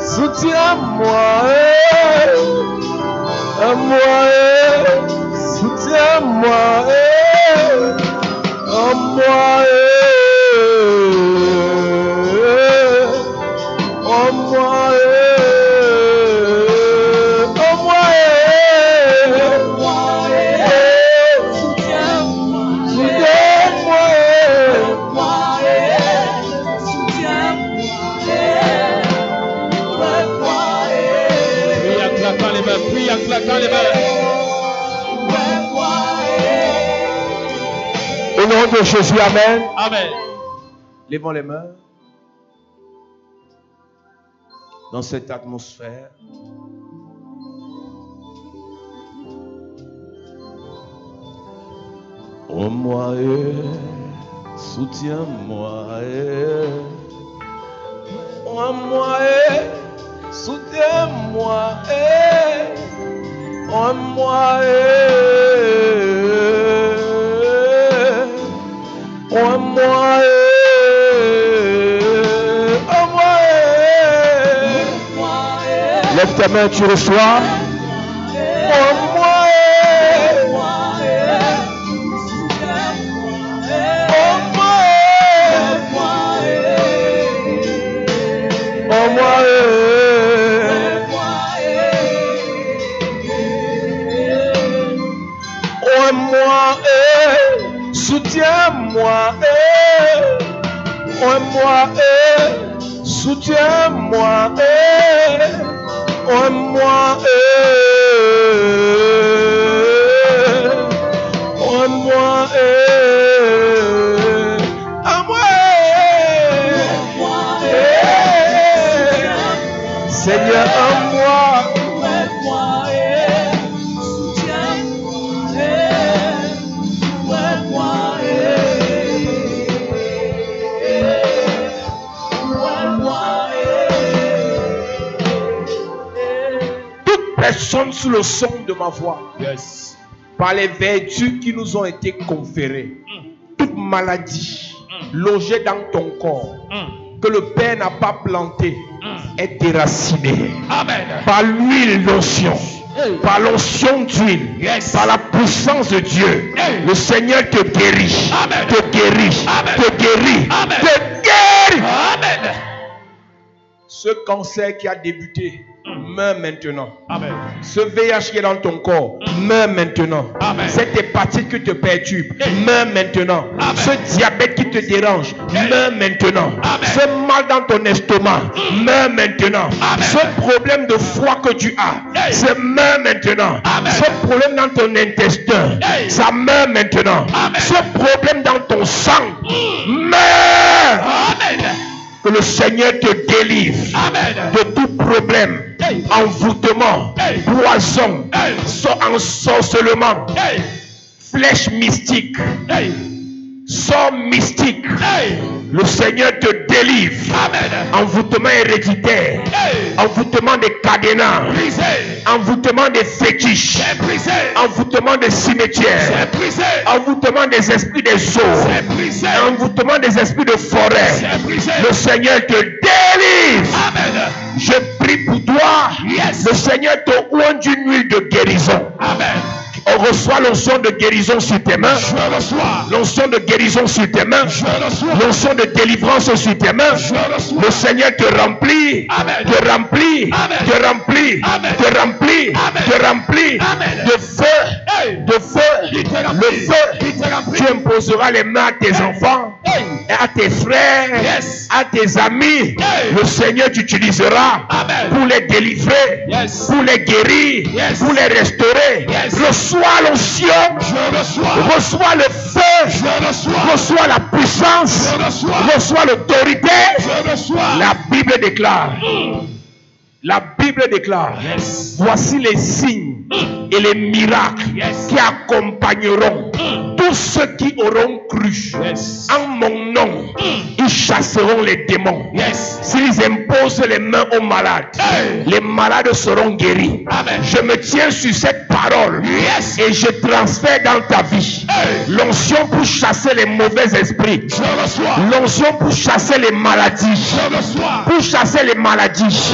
Speaker 2: soutiens-moi, moi, soutiens-moi, moi, au nom de Jésus, amen.
Speaker 3: Amen.
Speaker 2: Levons les mains. Dans cette atmosphère, oh moi, soutiens-moi. Oh moi, soutiens-moi. Oh moi, oh moi, oh moi. Lève ta main, tu reçois. Oh moi, oh moi, oh moi. Moi, soutiens-moi, oh moi, soutiens-moi, en moi, en moi, en moi, Seigneur, en moi. Personne sous le son de ma voix, par les vertus qui nous ont été conférées, toute maladie logée dans ton corps, que le Père n'a pas planté, est déracinée.
Speaker 3: Amen.
Speaker 2: Par l'huile d'onction, par l'onction d'huile, par la puissance de Dieu, le Seigneur te guérit, te guérit, te guérit, te guérit.
Speaker 3: Amen.
Speaker 2: Ce cancer qui a débuté, meurs maintenant.
Speaker 3: Amen.
Speaker 2: Ce VIH qui est dans ton corps, meurs maintenant.
Speaker 3: Amen.
Speaker 2: Cette hépatite qui te perturbe, meurs maintenant.
Speaker 3: Amen.
Speaker 2: Ce diabète qui te dérange, meurs maintenant.
Speaker 3: Amen.
Speaker 2: Ce mal dans ton estomac, meurs maintenant.
Speaker 3: Amen.
Speaker 2: Ce problème de foie que tu as, ça meurt maintenant.
Speaker 3: Amen.
Speaker 2: Ce problème dans ton intestin, ça meurt maintenant.
Speaker 3: Amen.
Speaker 2: Ce problème dans ton sang, meurt.
Speaker 3: Amen.
Speaker 2: Que le Seigneur te délivre de tout problème, envoûtement, poison, ensorcellement, flèche mystique, sort mystique. Le Seigneur te délivre. Envoûtement héréditaire, envoûtement des cadenas, envoûtement des fétiches, envoûtement des cimetières, envoûtement des esprits des eaux, envoûtement des esprits de forêt. Le Seigneur te délivre.
Speaker 3: Amen.
Speaker 2: Je prie pour toi. Le Seigneur te oint d'une huile de guérison.
Speaker 3: Amen.
Speaker 2: On reçoit l'onction de guérison sur tes mains.
Speaker 3: Je reçois.
Speaker 2: L'onction de guérison sur tes mains.
Speaker 3: Je reçois.
Speaker 2: L'onction de délivrance sur tes mains.
Speaker 3: Je reçois.
Speaker 2: Le Seigneur te remplit.
Speaker 3: Amen.
Speaker 2: Te remplit.
Speaker 3: Amen.
Speaker 2: Te remplit.
Speaker 3: Amen.
Speaker 2: Te remplit.
Speaker 3: Amen.
Speaker 2: Te remplit.
Speaker 3: Amen.
Speaker 2: De feu. De feu.
Speaker 3: Il te remplit.
Speaker 2: Le feu.
Speaker 3: Il te remplit.
Speaker 2: Tu imposeras les mains à tes enfants. Et à tes frères. À tes amis. Le Seigneur t'utilisera pour les délivrer. Pour les guérir. Pour les restaurer. Reçois l'onction.
Speaker 3: Je reçois.
Speaker 2: Reçois le feu.
Speaker 3: Je reçois.
Speaker 2: Reçois la puissance.
Speaker 3: Je reçois.
Speaker 2: Reçois l'autorité.
Speaker 3: Je reçois.
Speaker 2: La Bible déclare. La Bible déclare. Voici les signes et les miracles qui accompagneront tous ceux qui auront cru en mon nom. Ils chasseront les démons. S'ils imposent les mains aux malades, les malades seront guéris. Je me tiens sur cette parole et je transfère dans ta vie l'onction pour chasser les mauvais esprits, l'onction pour chasser les maladies, pour chasser les maladies.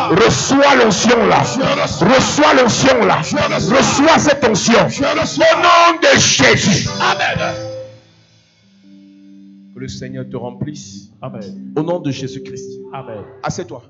Speaker 2: Reçois l'onction là. Reçois l'onction là. Reçois cette onction. Au nom de Jésus.
Speaker 3: Amen.
Speaker 2: Que le Seigneur te remplisse.
Speaker 3: Amen.
Speaker 2: Au nom de Jésus-Christ.
Speaker 3: Amen.
Speaker 2: Assieds-toi.